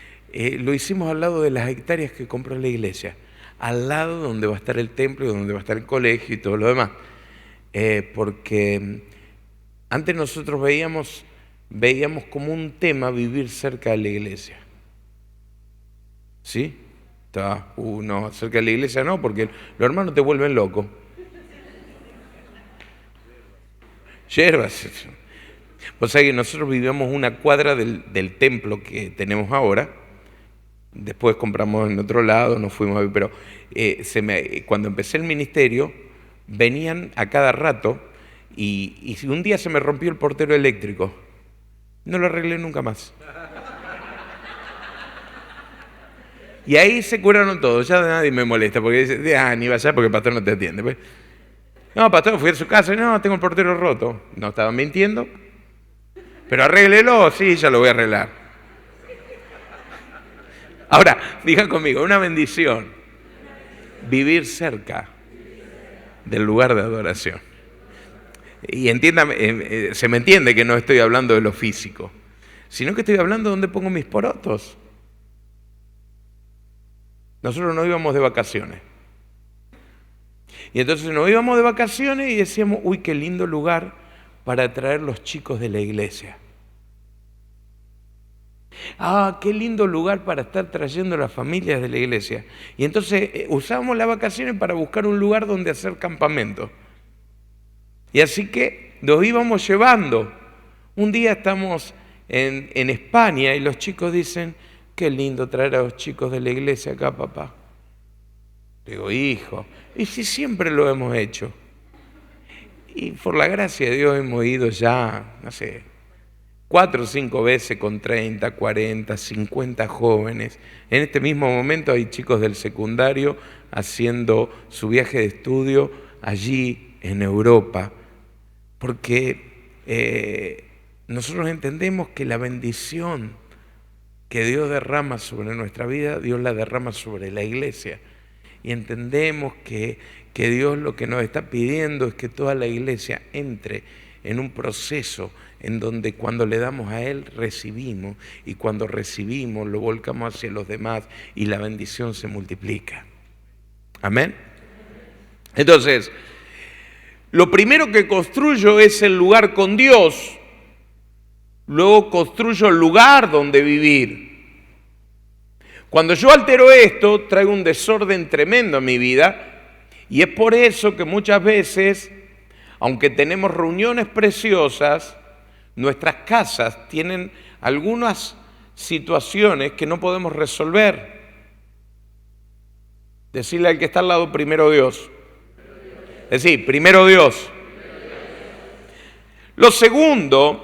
lo hicimos al lado de las hectáreas que compró la iglesia, al lado donde va a estar el templo y donde va a estar el colegio y todo lo demás. Porque antes nosotros veíamos como un tema vivir cerca de la iglesia. ¿Sí? No, cerca de la iglesia no, porque los hermanos te vuelven loco. Yerbas. Vos sabés que nosotros vivíamos una cuadra del templo que tenemos ahora. Después compramos en otro lado, nos fuimos a vivir, pero cuando empecé el ministerio, venían a cada rato y un día se me rompió el portero eléctrico. No lo arreglé nunca más. Y ahí se curaron todos, ya nadie me molesta, porque dice, ni vaya porque el pastor no te atiende. Pues, no, pastor, fui a su casa, no, tengo el portero roto. No estaban mintiendo, pero arréglelo, sí, ya lo voy a arreglar. Ahora, digan conmigo, una bendición, vivir cerca del lugar de adoración. Y entiéndame, se me entiende que no estoy hablando de lo físico, sino que estoy hablando de dónde pongo mis porotos. Nosotros nos íbamos de vacaciones. Y entonces nos íbamos de vacaciones y decíamos, uy, qué lindo lugar para traer los chicos de la iglesia. Ah, qué lindo lugar para estar trayendo a las familias de la iglesia. Y entonces usábamos las vacaciones para buscar un lugar donde hacer campamento. Y así que nos íbamos llevando. Un día estamos en España y los chicos dicen, qué lindo traer a los chicos de la iglesia acá, papá. Digo, hijo, y si siempre lo hemos hecho. Y por la gracia de Dios hemos ido ya, no sé, 4 o 5 veces con 30, 40, 50 jóvenes. En este mismo momento hay chicos del secundario haciendo su viaje de estudio allí en Europa. Porque nosotros entendemos que la bendición que Dios derrama sobre nuestra vida, Dios la derrama sobre la iglesia. Y entendemos que Dios lo que nos está pidiendo es que toda la iglesia entre en un proceso en donde cuando le damos a Él recibimos, y cuando recibimos lo volcamos hacia los demás y la bendición se multiplica. Amén. Entonces, lo primero que construyo es el lugar con Dios. Luego construyo el lugar donde vivir. Cuando yo altero esto, traigo un desorden tremendo en mi vida, y es por eso que muchas veces, aunque tenemos reuniones preciosas, nuestras casas tienen algunas situaciones que no podemos resolver. Decirle al que está al lado, primero Dios. Es decir, primero Dios. Lo segundo,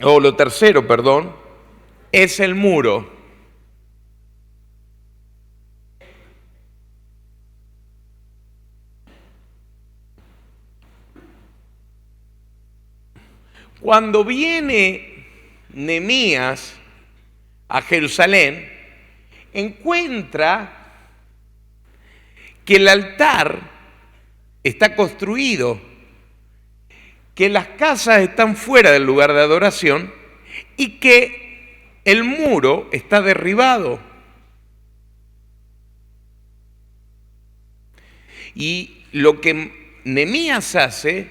o lo tercero, perdón, es el muro. Cuando viene Nehemías a Jerusalén, encuentra que el altar está construido, que las casas están fuera del lugar de adoración y que el muro está derribado. Y lo que Nehemías hace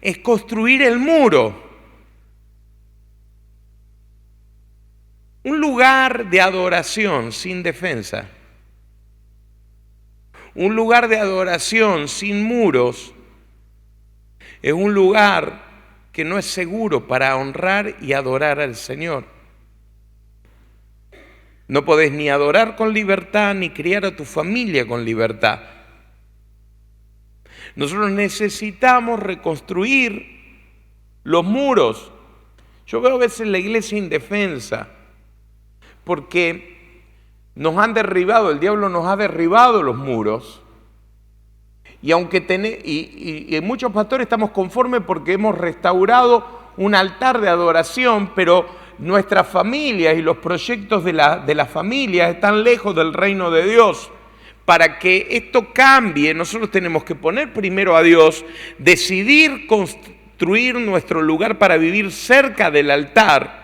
es construir el muro. Un lugar de adoración sin defensa. Un lugar de adoración sin muros es un lugar que no es seguro para honrar y adorar al Señor. No podés ni adorar con libertad ni criar a tu familia con libertad. Nosotros necesitamos reconstruir los muros. Yo veo a veces la iglesia indefensa porque nos han derribado, el diablo nos ha derribado los muros. Y aunque y muchos pastores estamos conformes porque hemos restaurado un altar de adoración, pero nuestras familias y los proyectos de las familias están lejos del reino de Dios. Para que esto cambie, nosotros tenemos que poner primero a Dios, decidir construir nuestro lugar para vivir cerca del altar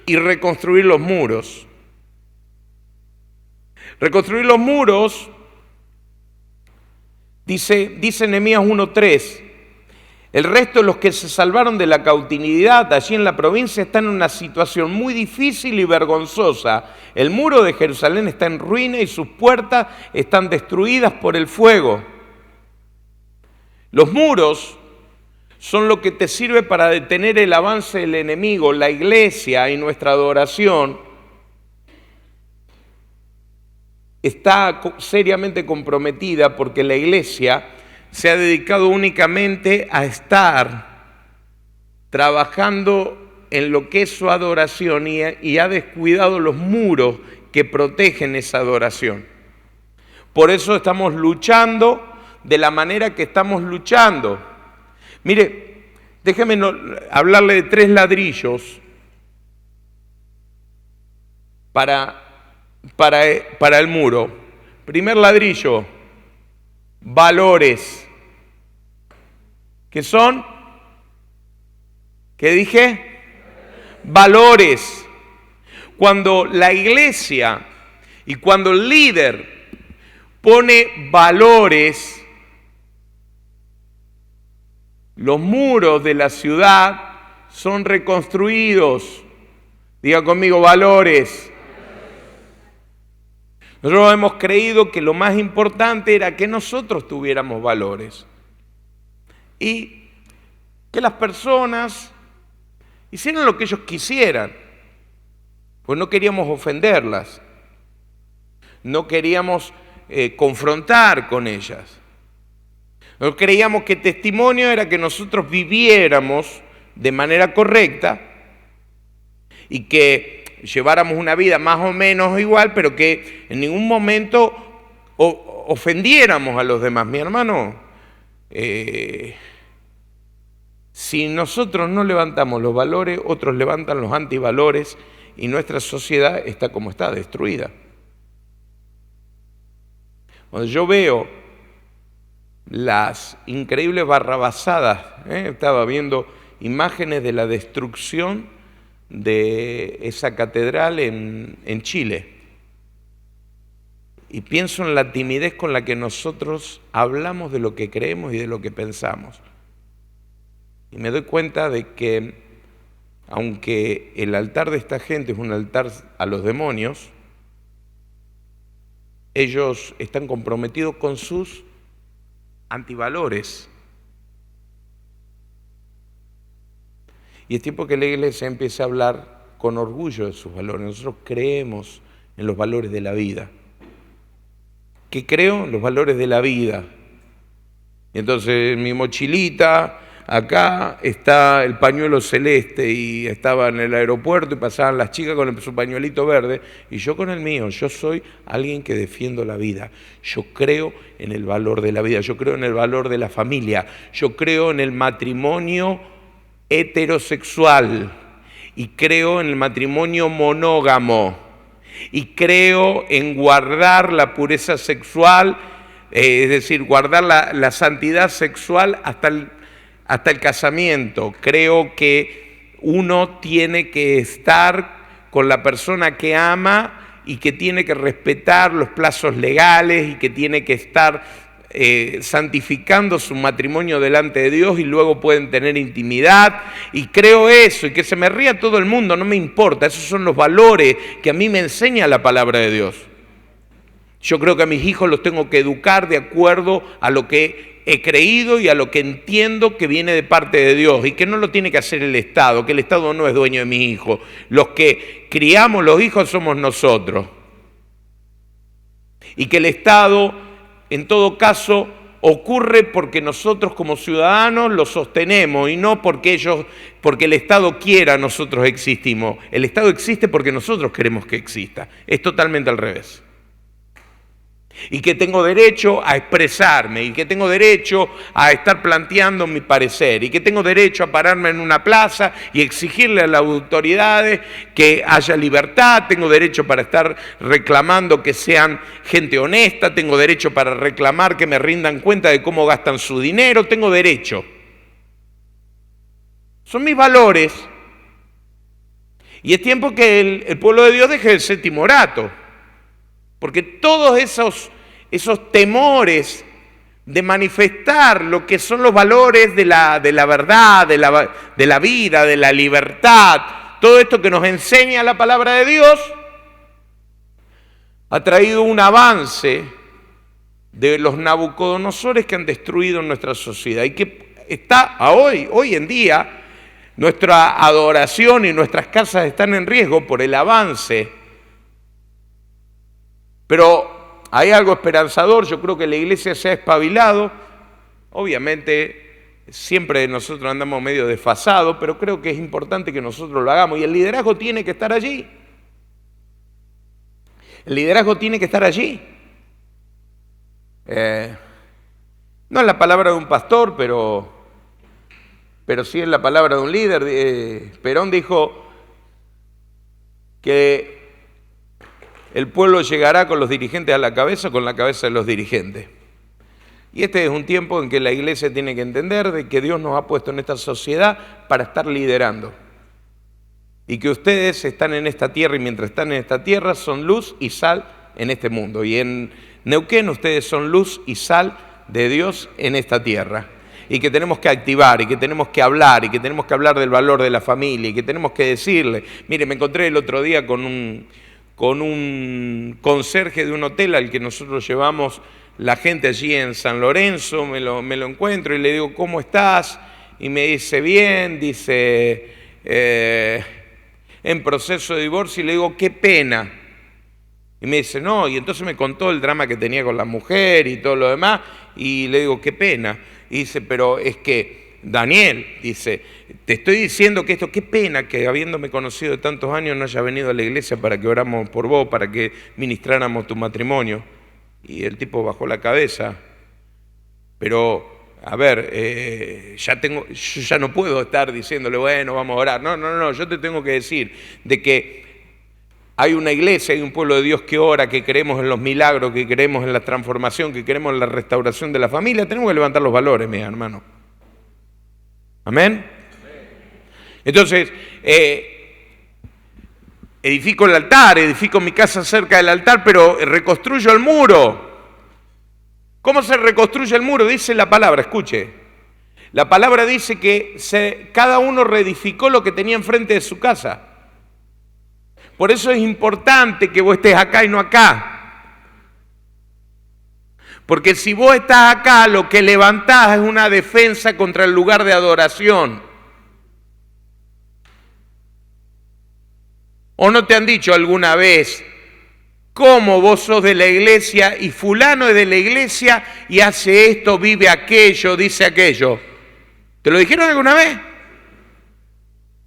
y reconstruir los muros. Reconstruir los muros, dice Nehemías 1:3, el resto de los que se salvaron de la cautividad allí en la provincia están en una situación muy difícil y vergonzosa. El muro de Jerusalén está en ruina y sus puertas están destruidas por el fuego. Los muros son lo que te sirve para detener el avance del enemigo. La iglesia y nuestra adoración está seriamente comprometida porque la iglesia se ha dedicado únicamente a estar trabajando en lo que es su adoración y ha descuidado los muros que protegen esa adoración. Por eso estamos luchando de la manera que estamos luchando. Mire, déjeme hablarle de 3 ladrillos para el muro. Primer ladrillo, valores. ¿Qué son? ¿Qué dije? Valores. Cuando la iglesia y cuando el líder pone valores, los muros de la ciudad son reconstruidos. Diga conmigo, valores. Nosotros hemos creído que lo más importante era que nosotros tuviéramos valores y que las personas hicieran lo que ellos quisieran, pues no queríamos ofenderlas, no queríamos confrontar con ellas. Nosotros creíamos que testimonio era que nosotros viviéramos de manera correcta y que lleváramos una vida más o menos igual, pero que en ningún momento ofendiéramos a los demás. Mi hermano, si nosotros no levantamos los valores, otros levantan los antivalores y nuestra sociedad está como está, destruida. Cuando yo veo las increíbles barrabasadas, estaba viendo imágenes de la destrucción de esa catedral en Chile. Y pienso en la timidez con la que nosotros hablamos de lo que creemos y de lo que pensamos. Y me doy cuenta de que aunque el altar de esta gente es un altar a los demonios, ellos están comprometidos con sus antivalores. Y es tiempo que la iglesia empiece a hablar con orgullo de sus valores. Nosotros creemos en los valores de la vida. ¿Qué creo? Los valores de la vida. Y entonces en mi mochilita, acá está el pañuelo celeste, y estaba en el aeropuerto y pasaban las chicas con su pañuelito verde y yo con el mío. Yo soy alguien que defiendo la vida. Yo creo en el valor de la vida. Yo creo en el valor de la familia. Yo creo en el matrimonio heterosexual y creo en el matrimonio monógamo y creo en guardar la pureza sexual, es decir, guardar la santidad sexual hasta el casamiento. Creo que uno tiene que estar con la persona que ama y que tiene que respetar los plazos legales y que tiene que estar santificando su matrimonio delante de Dios y luego pueden tener intimidad. Y creo eso, y que se me ría todo el mundo, no me importa. Esos son los valores que a mí me enseña la palabra de Dios. Yo creo que a mis hijos los tengo que educar de acuerdo a lo que he creído y a lo que entiendo que viene de parte de Dios, y que no lo tiene que hacer el Estado, que el Estado no es dueño de mis hijos. Los que criamos los hijos somos nosotros. Y que el Estado, en todo caso, ocurre porque nosotros como ciudadanos lo sostenemos y no porque el Estado quiera, nosotros existimos. El Estado existe porque nosotros queremos que exista. Es totalmente al revés. Y que tengo derecho a expresarme, y que tengo derecho a estar planteando mi parecer, y que tengo derecho a pararme en una plaza y exigirle a las autoridades que haya libertad. Tengo derecho para estar reclamando que sean gente honesta, tengo derecho para reclamar que me rindan cuenta de cómo gastan su dinero, tengo derecho. Son mis valores. Y es tiempo que el pueblo de Dios deje el ser timorato. Porque todos esos temores de manifestar lo que son los valores de la verdad, de la vida, de la libertad, todo esto que nos enseña la palabra de Dios, ha traído un avance de los Nabucodonosores que han destruido nuestra sociedad y que está hoy en día, nuestra adoración y nuestras casas están en riesgo por el avance. Pero hay algo esperanzador. Yo creo que la iglesia se ha espabilado. Obviamente siempre nosotros andamos medio desfasados, pero creo que es importante que nosotros lo hagamos. Y el liderazgo tiene que estar allí. El liderazgo tiene que estar allí. No es la palabra de un pastor, pero sí es la palabra de un líder. Perón dijo que el pueblo llegará con los dirigentes a la cabeza o con la cabeza de los dirigentes. Y este es un tiempo en que la iglesia tiene que entender de que Dios nos ha puesto en esta sociedad para estar liderando. Y que ustedes están en esta tierra, y mientras están en esta tierra son luz y sal en este mundo. Y en Neuquén ustedes son luz y sal de Dios en esta tierra. Y que tenemos que activar, y que tenemos que hablar, y que tenemos que hablar del valor de la familia, y que tenemos que decirle. Mire, me encontré el otro día con un conserje de un hotel al que nosotros llevamos la gente allí en San Lorenzo. Me lo encuentro y le digo, ¿cómo estás? Y me dice, bien, dice, en proceso de divorcio. Y le digo, qué pena. Y me dice, no, y entonces me contó el drama que tenía con la mujer y todo lo demás, y le digo, qué pena. Y dice, pero es que, Daniel, dice, te estoy diciendo que esto, qué pena que habiéndome conocido de tantos años no haya venido a la iglesia para que oramos por vos, para que ministráramos tu matrimonio. Y el tipo bajó la cabeza. Pero, a ver, yo ya no puedo estar diciéndole, bueno, vamos a orar. No, yo te tengo que decir de que hay una iglesia, hay un pueblo de Dios que ora, que creemos en los milagros, que creemos en la transformación, que creemos en la restauración de la familia. Tenemos que levantar los valores, mis hermanos. Amén. Entonces, edifico el altar, edifico mi casa cerca del altar, pero reconstruyo el muro. ¿Cómo se reconstruye el muro? Dice la palabra, escuche. La palabra dice que cada uno reedificó lo que tenía enfrente de su casa. Por eso es importante que vos estés acá y no acá. Porque si vos estás acá, lo que levantás es una defensa contra el lugar de adoración. ¿O no te han dicho alguna vez cómo vos sos de la iglesia y fulano es de la iglesia y hace esto, vive aquello, dice aquello? ¿Te lo dijeron alguna vez?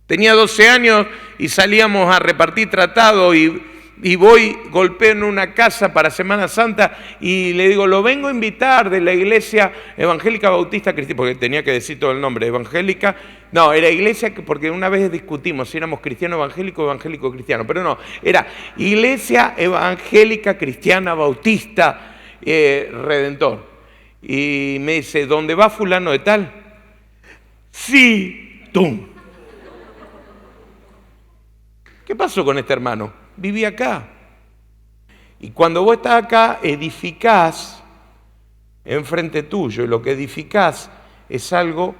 Tenía 12 años y salíamos a repartir tratado y voy, golpeo en una casa para Semana Santa y le digo, lo vengo a invitar de la iglesia evangélica bautista cristiana, porque tenía que decir todo el nombre, evangélica, no, era iglesia, porque una vez discutimos si éramos cristiano evangélico o evangélico cristiano, pero no, era iglesia evangélica cristiana bautista redentor. Y me dice, ¿dónde va fulano de tal? Sí, ¡tum! ¿Qué pasó con este hermano? Viví acá. Y cuando vos estás acá, edificás enfrente tuyo. Y lo que edificás es algo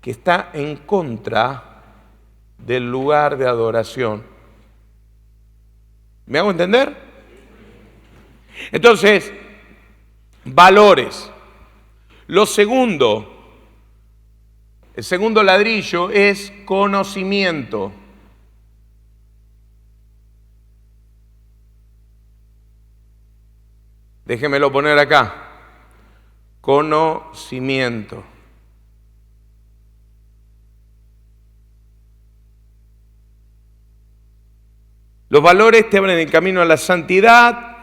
que está en contra del lugar de adoración. ¿Me hago entender? Entonces, valores. El segundo ladrillo es conocimiento. Déjemelo poner acá. Conocimiento. Los valores te abren el camino a la santidad,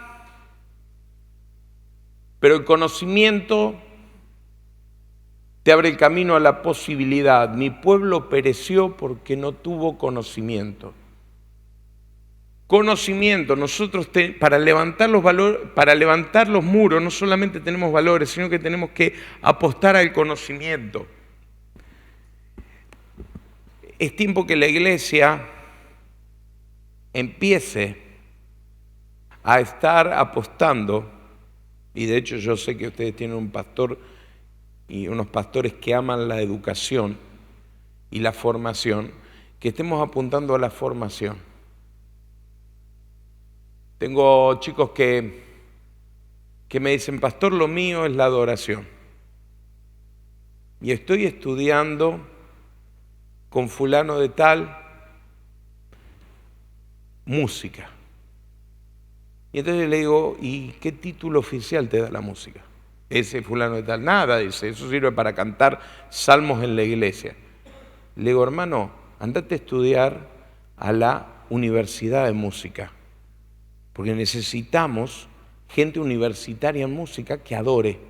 pero el conocimiento te abre el camino a la posibilidad. Mi pueblo pereció porque no tuvo conocimiento. Conocimiento, nosotros para levantar los valores, para levantar los muros no solamente tenemos valores, sino que tenemos que apostar al conocimiento. Es tiempo que la iglesia empiece a estar apostando, y de hecho yo sé que ustedes tienen un pastor y unos pastores que aman la educación y la formación, que estemos apuntando a la formación. Tengo chicos que me dicen, pastor, lo mío es la adoración. Y estoy estudiando con fulano de tal música. Y entonces le digo, ¿y qué título oficial te da la música? Ese fulano de tal, nada, dice, eso sirve para cantar salmos en la iglesia. Le digo, hermano, andate a estudiar a la universidad de música. Porque necesitamos gente universitaria en música que adore.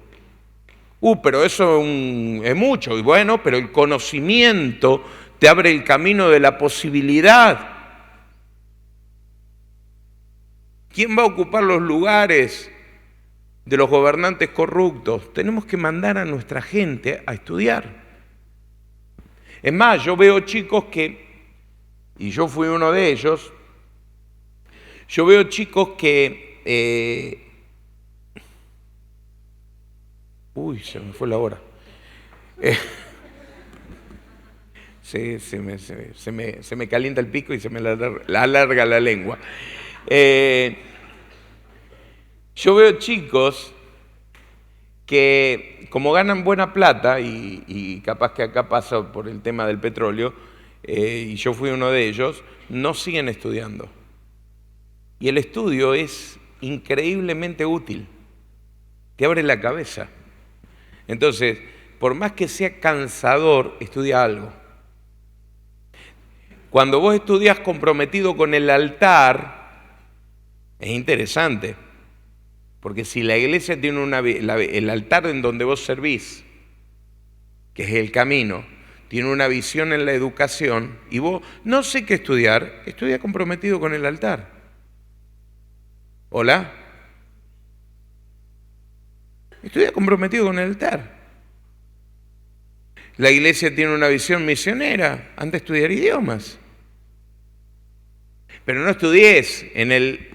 Pero eso es mucho. Y bueno, pero el conocimiento te abre el camino de la posibilidad. ¿Quién va a ocupar los lugares de los gobernantes corruptos? Tenemos que mandar a nuestra gente a estudiar. Es más, yo veo chicos y yo fui uno de ellos, yo veo chicos que... se me fue la hora. Se me calienta el pico y se me alarga la lengua. Yo veo chicos que como ganan buena plata y capaz que acá pasa por el tema del petróleo, y yo fui uno de ellos, no siguen estudiando. Y el estudio es increíblemente útil, te abre la cabeza. Entonces, por más que sea cansador, estudia algo. Cuando vos estudias comprometido con el altar, es interesante, porque si la iglesia tiene el altar en donde vos servís, que es el camino, tiene una visión en la educación, y vos no sé qué estudiar, estudia comprometido con el altar. ¿Hola? Estudia comprometido con el altar. La iglesia tiene una visión misionera, anda a estudiar idiomas. Pero no estudies en el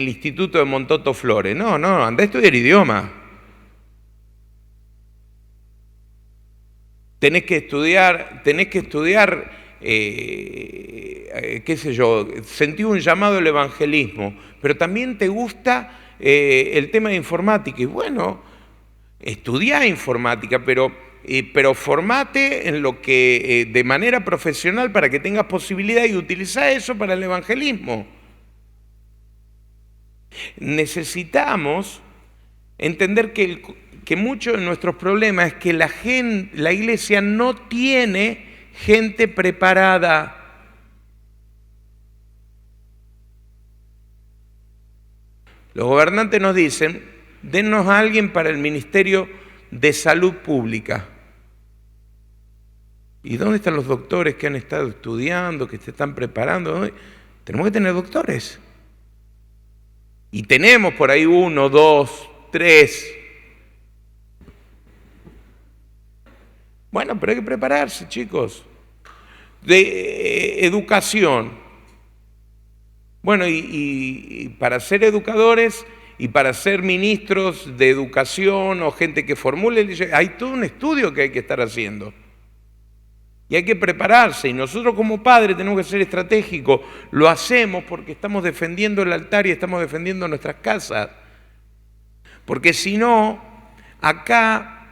Instituto de Montoto Flores. No, anda a estudiar idioma. tenés que estudiar, qué sé yo, sentí un llamado al evangelismo, pero también te gusta el tema de informática. Y bueno, estudiá informática, pero formate en lo que de manera profesional para que tengas posibilidad y utilizá eso para el evangelismo. Necesitamos entender que muchos de nuestros problemas es que la iglesia no tiene gente preparada. Los gobernantes nos dicen, dennos a alguien para el Ministerio de Salud Pública. ¿Y dónde están los doctores que han estado estudiando, que se están preparando? Tenemos que tener doctores. Y tenemos por ahí 1, 2, 3. Bueno, pero hay que prepararse, chicos. De educación. Bueno, y para ser educadores y para ser ministros de educación o gente que formule, hay todo un estudio que hay que estar haciendo. Y hay que prepararse. Y nosotros como padres tenemos que ser estratégicos. Lo hacemos porque estamos defendiendo el altar y estamos defendiendo nuestras casas. Porque si no, acá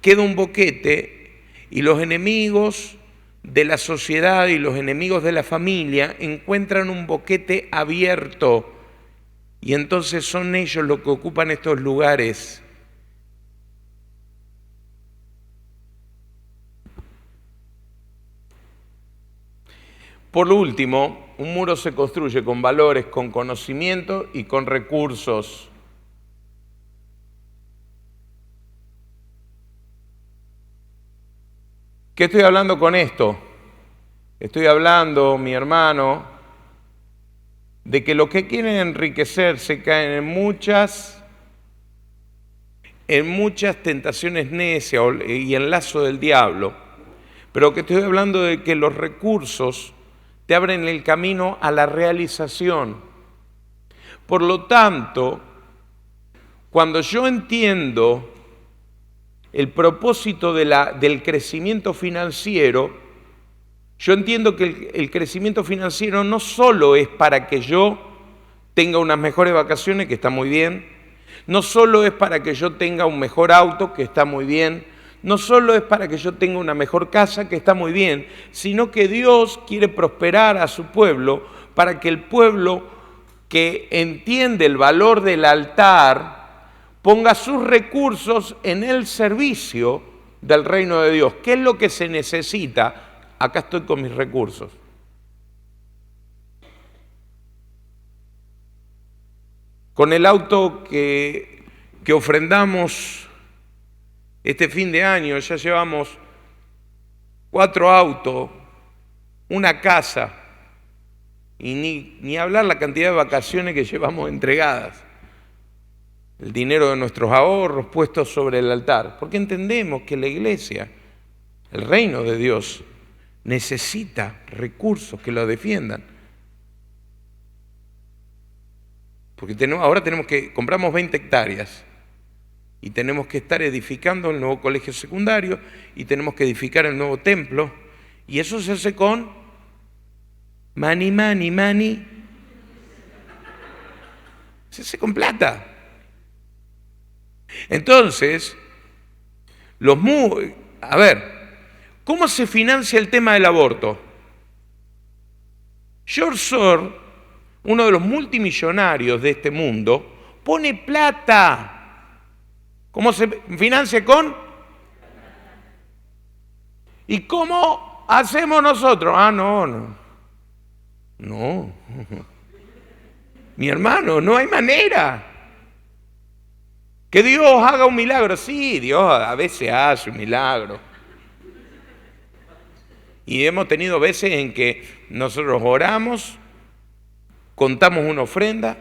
queda un boquete y los enemigos de la sociedad y los enemigos de la familia encuentran un boquete abierto y entonces son ellos los que ocupan estos lugares. Por lo último, un muro se construye con valores, con conocimiento y con recursos. ¿Qué estoy hablando con esto? Estoy hablando, mi hermano, de que los que quieren enriquecerse caen en muchas tentaciones necias y en lazo del diablo. Pero que estoy hablando de que los recursos te abren el camino a la realización. Por lo tanto, cuando yo entiendo el propósito del crecimiento financiero, yo entiendo que el crecimiento financiero no solo es para que yo tenga unas mejores vacaciones, que está muy bien, no solo es para que yo tenga un mejor auto, que está muy bien, no solo es para que yo tenga una mejor casa, que está muy bien, sino que Dios quiere prosperar a su pueblo para que el pueblo que entiende el valor del altar ponga sus recursos en el servicio del reino de Dios. ¿Qué es lo que se necesita? Acá estoy con mis recursos. Con el auto que ofrendamos este fin de año, ya llevamos 4 autos, una casa, y ni hablar la cantidad de vacaciones que llevamos entregadas. El dinero de nuestros ahorros puestos sobre el altar, porque entendemos que la iglesia, el reino de Dios, necesita recursos que lo defiendan. Porque ahora compramos 20 hectáreas y tenemos que estar edificando el nuevo colegio secundario y tenemos que edificar el nuevo templo, y eso se hace con money. Se hace con plata. Entonces, a ver, ¿cómo se financia el tema del aborto? George Soros, uno de los multimillonarios de este mundo, pone plata. ¿Cómo se financia con? ¿Y cómo hacemos nosotros? No. Mi hermano, no hay manera. Que Dios haga un milagro. Sí, Dios a veces hace un milagro. Y hemos tenido veces en que nosotros oramos, contamos una ofrenda,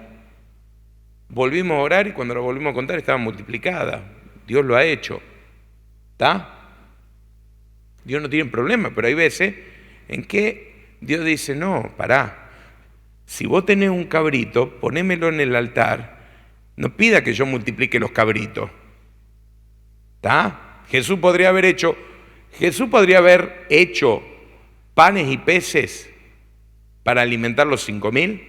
volvimos a orar y cuando lo volvimos a contar estaba multiplicada. Dios lo ha hecho. ¿Está? Dios no tiene problema, pero hay veces en que Dios dice, no, pará. Si vos tenés un cabrito, ponémelo en el altar. No pida que yo multiplique los cabritos. ¿Está? Jesús podría haber hecho Jesús podría haber hecho panes y peces para alimentar los 5.000.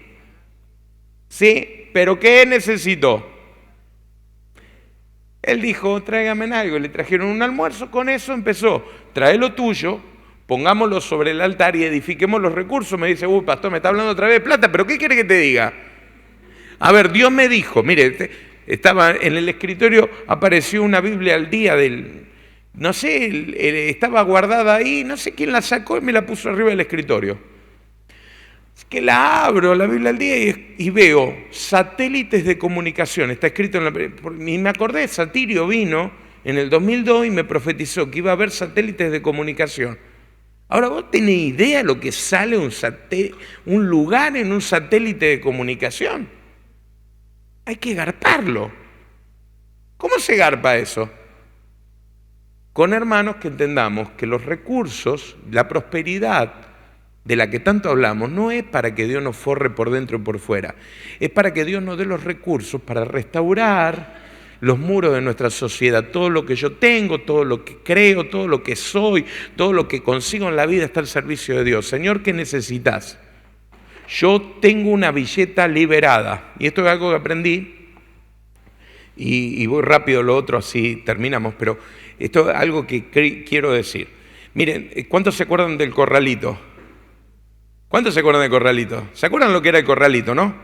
Sí, pero ¿qué necesitó? Él dijo, tráigame algo. Le trajeron un almuerzo, con eso empezó. Trae lo tuyo, pongámoslo sobre el altar y edifiquemos los recursos. Me dice, pastor, me está hablando otra vez de plata, pero ¿qué quiere que te diga? A ver, Dios me dijo, mire, estaba en el escritorio, apareció una Biblia al día no sé, estaba guardada ahí, no sé quién la sacó y me la puso arriba del escritorio. Es que la abro, la Biblia al día, y veo satélites de comunicación. Está escrito y me acordé, Satirio vino en el 2002 y me profetizó que iba a haber satélites de comunicación. Ahora, ¿vos tenés idea lo que sale un lugar en un satélite de comunicación? Hay que garparlo. ¿Cómo se garpa eso? Con hermanos que entendamos que los recursos, la prosperidad de la que tanto hablamos, no es para que Dios nos forre por dentro y por fuera, es para que Dios nos dé los recursos para restaurar los muros de nuestra sociedad. Todo lo que yo tengo, todo lo que creo, todo lo que soy, todo lo que consigo en la vida está al servicio de Dios. Señor, ¿qué necesitas? Yo tengo una billeta liberada, y esto es algo que aprendí, y voy rápido lo otro, así terminamos, pero esto es algo que quiero decir. Miren, ¿cuántos se acuerdan del corralito? ¿Cuántos se acuerdan del corralito? ¿Se acuerdan lo que era el corralito, no?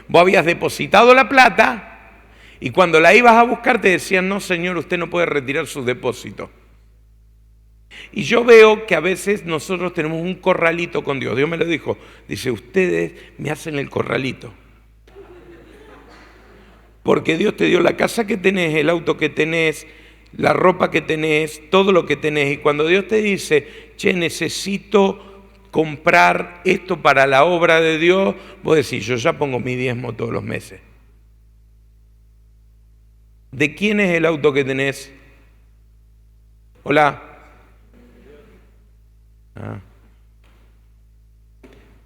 Vos habías depositado la plata y cuando la ibas a buscar te decían, no señor, usted no puede retirar su depósito. Y yo veo que a veces nosotros tenemos un corralito con Dios. Dios me lo dijo, dice, ustedes me hacen el corralito. Porque Dios te dio la casa que tenés, el auto que tenés, la ropa que tenés, todo lo que tenés. Y cuando Dios te dice, che, necesito comprar esto para la obra de Dios, vos decís, yo ya pongo mi diezmo todos los meses. ¿De quién es el auto que tenés? Hola.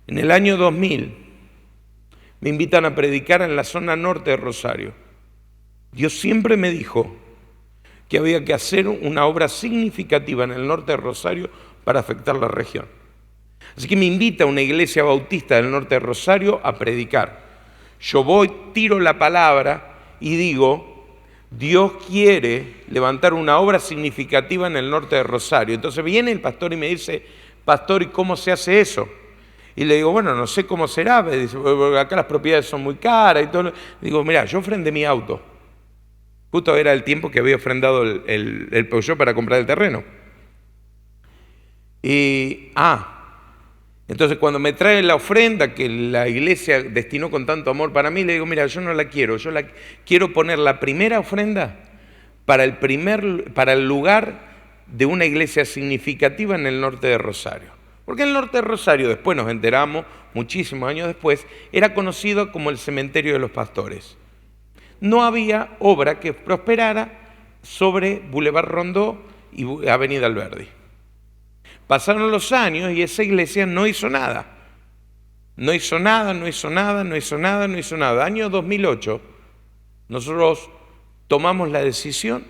En el año 2000 me invitan a predicar en la zona norte de Rosario. Dios siempre me dijo que había que hacer una obra significativa en el norte de Rosario para afectar la región. Así que me invita a una iglesia bautista del norte de Rosario a predicar. Yo voy, tiro la palabra y digo, Dios quiere levantar una obra significativa en el norte de Rosario. Entonces viene el pastor y me dice, pastor, ¿y cómo se hace eso? Y le digo, bueno, no sé cómo será, me dice, acá las propiedades son muy caras y todo. Digo, mira, yo ofrendé mi auto. Justo era el tiempo que había ofrendado el Peugeot para comprar el terreno. Y, entonces cuando me trae la ofrenda que la iglesia destinó con tanto amor para mí, le digo, mira, yo no la quiero, quiero poner la primera ofrenda para el lugar de una iglesia significativa en el norte de Rosario. Porque el norte de Rosario, después nos enteramos, muchísimos años después, era conocido como el cementerio de los pastores. No había obra que prosperara sobre Boulevard Rondó y Avenida Alberdi. Pasaron los años y esa iglesia no hizo nada. No hizo nada. Año 2008, nosotros tomamos la decisión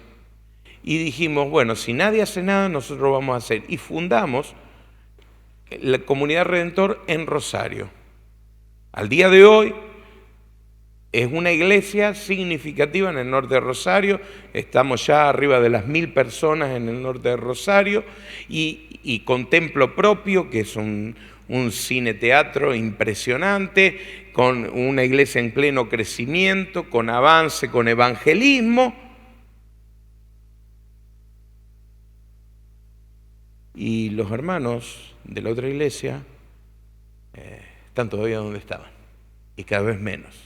y dijimos, bueno, si nadie hace nada, nosotros vamos a hacer. Y fundamos la Comunidad Redentor en Rosario. Al día de hoy es una iglesia significativa en el norte de Rosario. Estamos ya arriba de las 1.000 personas en el norte de Rosario y con templo propio, que es un cine-teatro impresionante, con una iglesia en pleno crecimiento, con avance, con evangelismo. Y los hermanos de la otra iglesia están todavía donde estaban, y cada vez menos.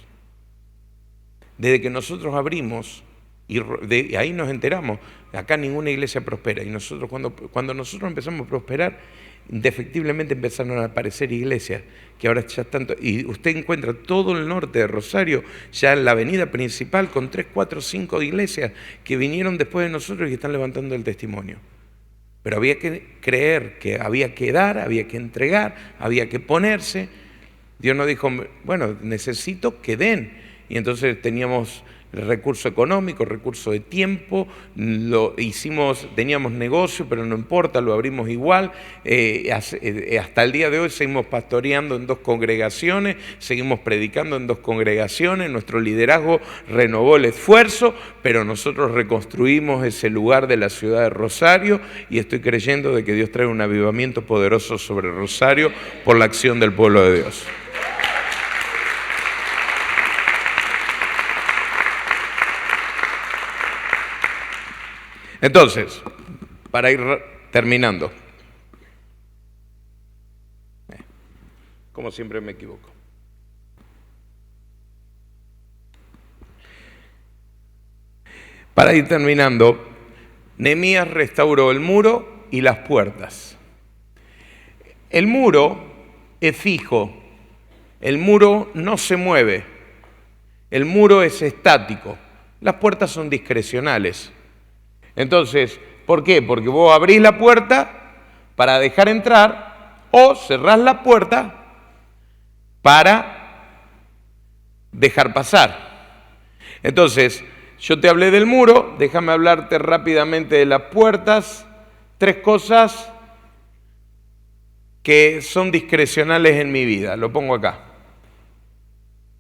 Desde que nosotros abrimos, y de ahí nos enteramos, acá ninguna iglesia prospera, y nosotros cuando nosotros empezamos a prosperar, indefectiblemente empezaron a aparecer iglesias, que ahora ya tanto, y usted encuentra todo el norte de Rosario, ya en la avenida principal, con 3, 4, 5 iglesias que vinieron después de nosotros y que están levantando el testimonio. Pero había que creer que había que dar, había que entregar, había que ponerse. Dios nos dijo, bueno, necesito que den. Y entonces teníamos recurso económico, recurso de tiempo, teníamos negocio, pero no importa, lo abrimos igual. Hasta el día de hoy seguimos pastoreando en 2 congregaciones, seguimos predicando en 2 congregaciones, nuestro liderazgo renovó el esfuerzo, pero nosotros reconstruimos ese lugar de la ciudad de Rosario y estoy creyendo de que Dios trae un avivamiento poderoso sobre Rosario por la acción del pueblo de Dios. Entonces, para ir terminando, como siempre me equivoco. Para ir terminando, Nehemías restauró el muro y las puertas. El muro es fijo, el muro no se mueve, el muro es estático, las puertas son discrecionales. Entonces, ¿por qué? Porque vos abrís la puerta para dejar entrar o cerrás la puerta para dejar pasar. Entonces, yo te hablé del muro, déjame hablarte rápidamente de las puertas. 3 cosas que son discrecionales en mi vida, lo pongo acá.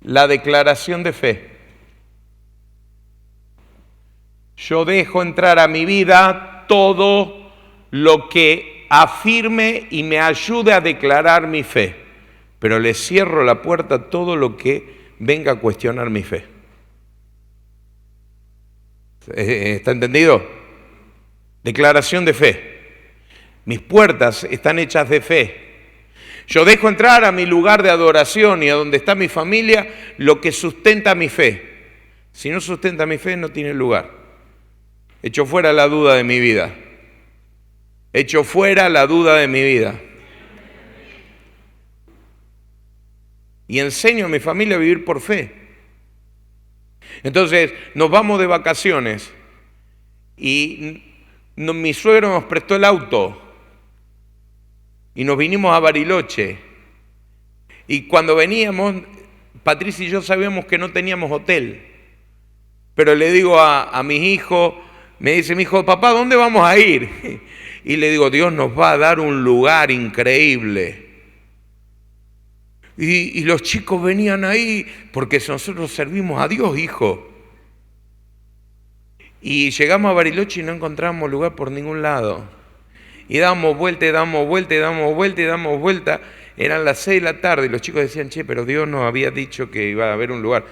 La declaración de fe. Yo dejo entrar a mi vida todo lo que afirme y me ayude a declarar mi fe, pero le cierro la puerta a todo lo que venga a cuestionar mi fe. ¿Está entendido? Declaración de fe. Mis puertas están hechas de fe. Yo dejo entrar a mi lugar de adoración y a donde está mi familia lo que sustenta mi fe. Si no sustenta mi fe, no tiene lugar. Echo fuera la duda de mi vida. Echo fuera la duda de mi vida. Y enseño a mi familia a vivir por fe. Entonces, nos vamos de vacaciones y mi suegro nos prestó el auto y nos vinimos a Bariloche. Y cuando veníamos, Patricia y yo sabíamos que no teníamos hotel. Pero le digo a mis hijos, me dice mi hijo, papá, ¿dónde vamos a ir? Y le digo, Dios nos va a dar un lugar increíble. Y los chicos venían ahí porque nosotros servimos a Dios, hijo. Y llegamos a Bariloche y no encontramos lugar por ningún lado. Y damos vuelta, y damos vuelta, y damos vuelta, y damos vuelta. Eran las 6 de la tarde y los chicos decían, che, pero Dios nos había dicho que iba a haber un lugar.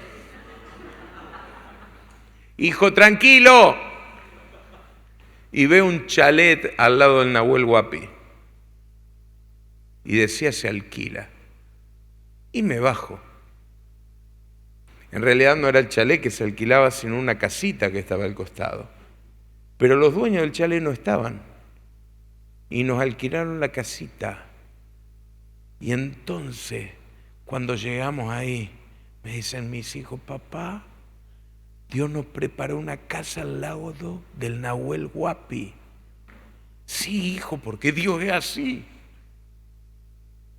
Hijo, tranquilo. Y veo un chalet al lado del Nahuel Huapi. Y decía, se alquila. Y me bajo. En realidad no era el chalet que se alquilaba, sino una casita que estaba al costado. Pero los dueños del chalet no estaban. Y nos alquilaron la casita. Y entonces, cuando llegamos ahí, me dicen mis hijos, papá, Dios nos preparó una casa al lado del Nahuel Huapi. Sí, hijo, porque Dios es así.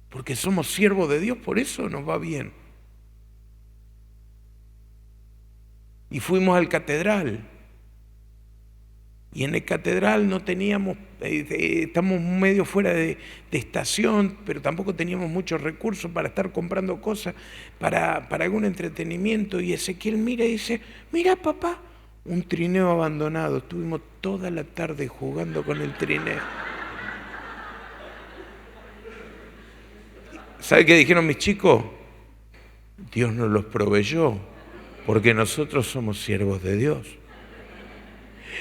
Porque somos siervos de Dios, por eso nos va bien. Y fuimos al catedral. Y en el catedral no teníamos, estamos medio fuera de estación, pero tampoco teníamos muchos recursos para estar comprando cosas para algún entretenimiento. Y Ezequiel mira y dice, mira papá, un trineo abandonado. Estuvimos toda la tarde jugando con el trineo. ¿Sabe qué dijeron mis chicos? Dios nos los proveyó, porque nosotros somos siervos de Dios.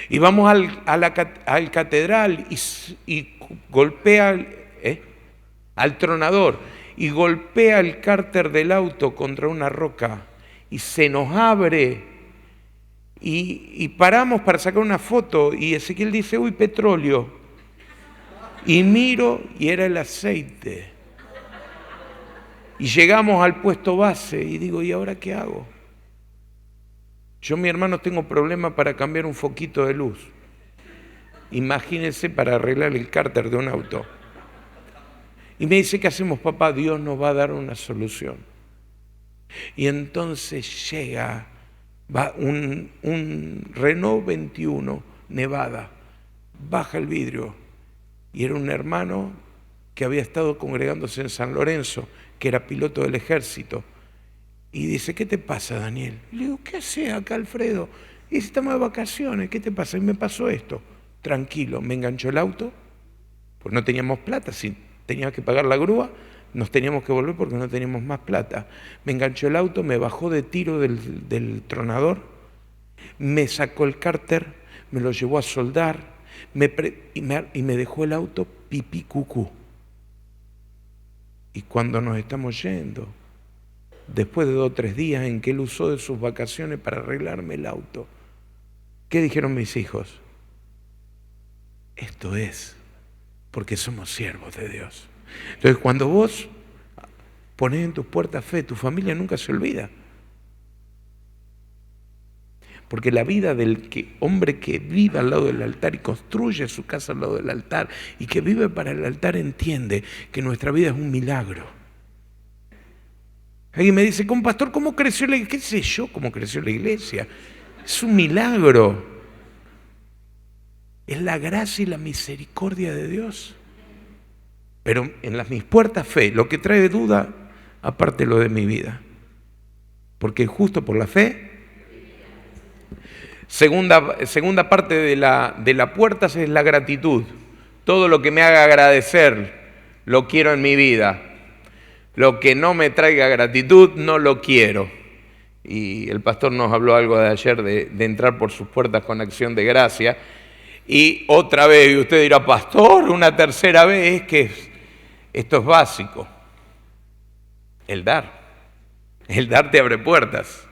Y vamos al catedral y golpea al tronador y golpea el cárter del auto contra una roca y se nos abre y paramos para sacar una foto y Ezequiel dice, uy, petróleo. Y miro y era el aceite. Y llegamos al puesto base y digo, ¿y ahora qué hago? Yo, mi hermano, tengo problemas para cambiar un foquito de luz. Imagínense para arreglar el cárter de un auto. Y me dice, ¿qué hacemos, papá? Dios nos va a dar una solución. Y entonces llega Va un Renault 21 Nevada, baja el vidrio y era un hermano que había estado congregándose en San Lorenzo, que era piloto del ejército. Y dice, ¿qué te pasa, Daniel? Y le digo, ¿qué haces acá, Alfredo? Y dice, estamos de vacaciones, ¿qué te pasa? Y me pasó esto. Tranquilo, me enganchó el auto, pues no teníamos plata, si teníamos que pagar la grúa, nos teníamos que volver porque no teníamos más plata. Me enganchó el auto, me bajó de tiro del tronador, me sacó el cárter, me lo llevó a soldar y me dejó el auto pipí cucú. Y cuando nos estamos yendo, después de 2 o 3 días en que él usó de sus vacaciones para arreglarme el auto, ¿qué dijeron mis hijos? Esto es porque somos siervos de Dios. Entonces, cuando vos ponés en tus puertas fe, tu familia nunca se olvida. Porque la vida del hombre que vive al lado del altar y construye su casa al lado del altar y que vive para el altar entiende que nuestra vida es un milagro. Alguien me dice, pastor, ¿cómo creció la iglesia? ¿Qué sé yo cómo creció la iglesia? Es un milagro. Es la gracia y la misericordia de Dios. Pero en mis puertas fe, lo que trae duda, aparte lo de mi vida. Porque justo por la fe. Segunda parte de la puerta es la gratitud. Todo lo que me haga agradecer, lo quiero en mi vida. Lo que no me traiga gratitud, no lo quiero. Y el pastor nos habló algo de ayer de entrar por sus puertas con acción de gracia. Y otra vez, y usted dirá, pastor, una tercera vez, es que esto es básico. El dar. El dar te abre puertas.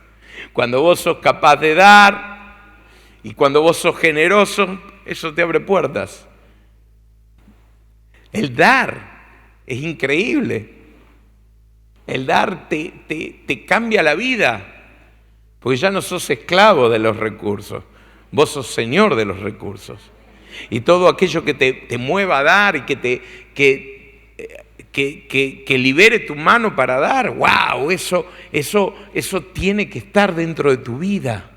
Cuando vos sos capaz de dar y cuando vos sos generoso, eso te abre puertas. El dar es increíble. El dar te cambia la vida, porque ya no sos esclavo de los recursos, vos sos señor de los recursos. Y todo aquello que te mueva a dar y que libere tu mano para dar, ¡wow! Eso tiene que estar dentro de tu vida.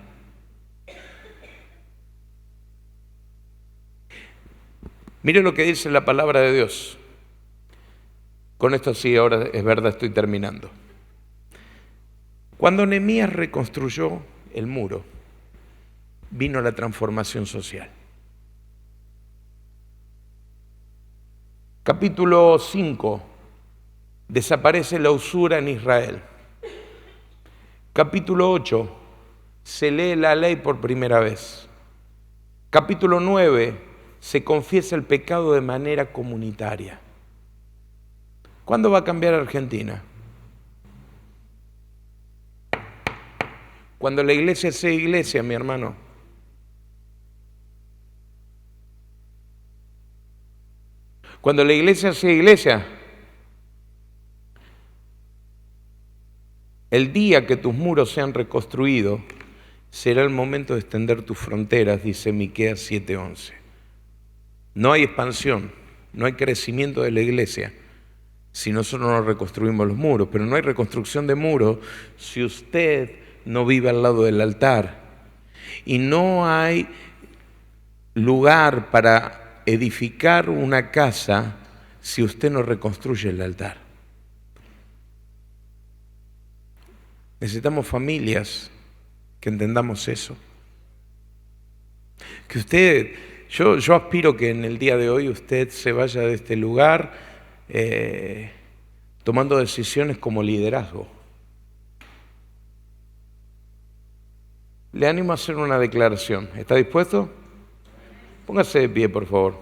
Mire lo que dice la palabra de Dios. Con esto sí, ahora es verdad, estoy terminando. Cuando Nehemías reconstruyó el muro, vino la transformación social. Capítulo 5, desaparece la usura en Israel. Capítulo 8, se lee la ley por primera vez. Capítulo 9, se confiesa el pecado de manera comunitaria. ¿Cuándo va a cambiar Argentina? Cuando la iglesia sea iglesia, mi hermano. Cuando la iglesia sea iglesia, el día que tus muros sean reconstruidos, será el momento de extender tus fronteras, dice Miqueas 7:11. No hay expansión, no hay crecimiento de la iglesia si nosotros no reconstruimos los muros, pero no hay reconstrucción de muros si usted no vive al lado del altar. Y no hay lugar para edificar una casa si usted no reconstruye el altar. Necesitamos familias que entendamos eso. Que usted, yo aspiro que en el día de hoy usted se vaya de este lugar tomando decisiones como liderazgo. Le animo a hacer una declaración. ¿Está dispuesto? Póngase de pie, por favor.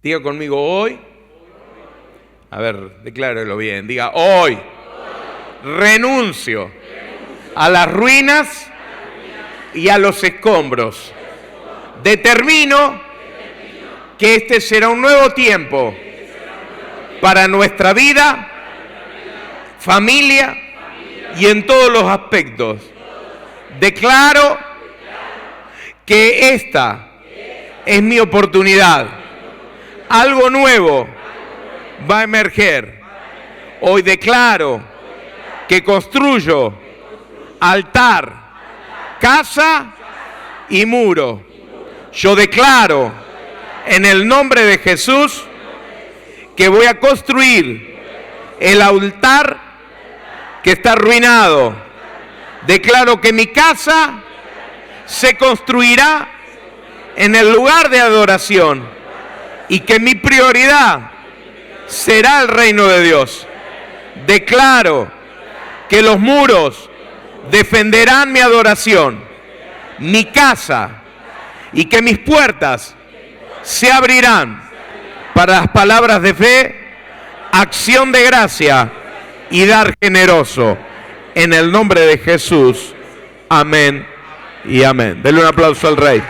Diga conmigo hoy. A ver, declárelo bien. Diga hoy. Renuncio a las ruinas y a los escombros. Determino que este será un nuevo tiempo para nuestra vida, familia y en todos los aspectos. Declaro que esta Es mi oportunidad. Algo nuevo va a emerger. Hoy declaro que construyo altar, casa y muro. Yo declaro en el nombre de Jesús que voy a construir el altar que está arruinado. Declaro que mi casa se construirá en el lugar de adoración y que mi prioridad será el reino de Dios. Declaro que los muros defenderán mi adoración, mi casa, y que mis puertas se abrirán para las palabras de fe, acción de gracia y dar generoso. En el nombre de Jesús. Amén y amén. Denle un aplauso al Rey.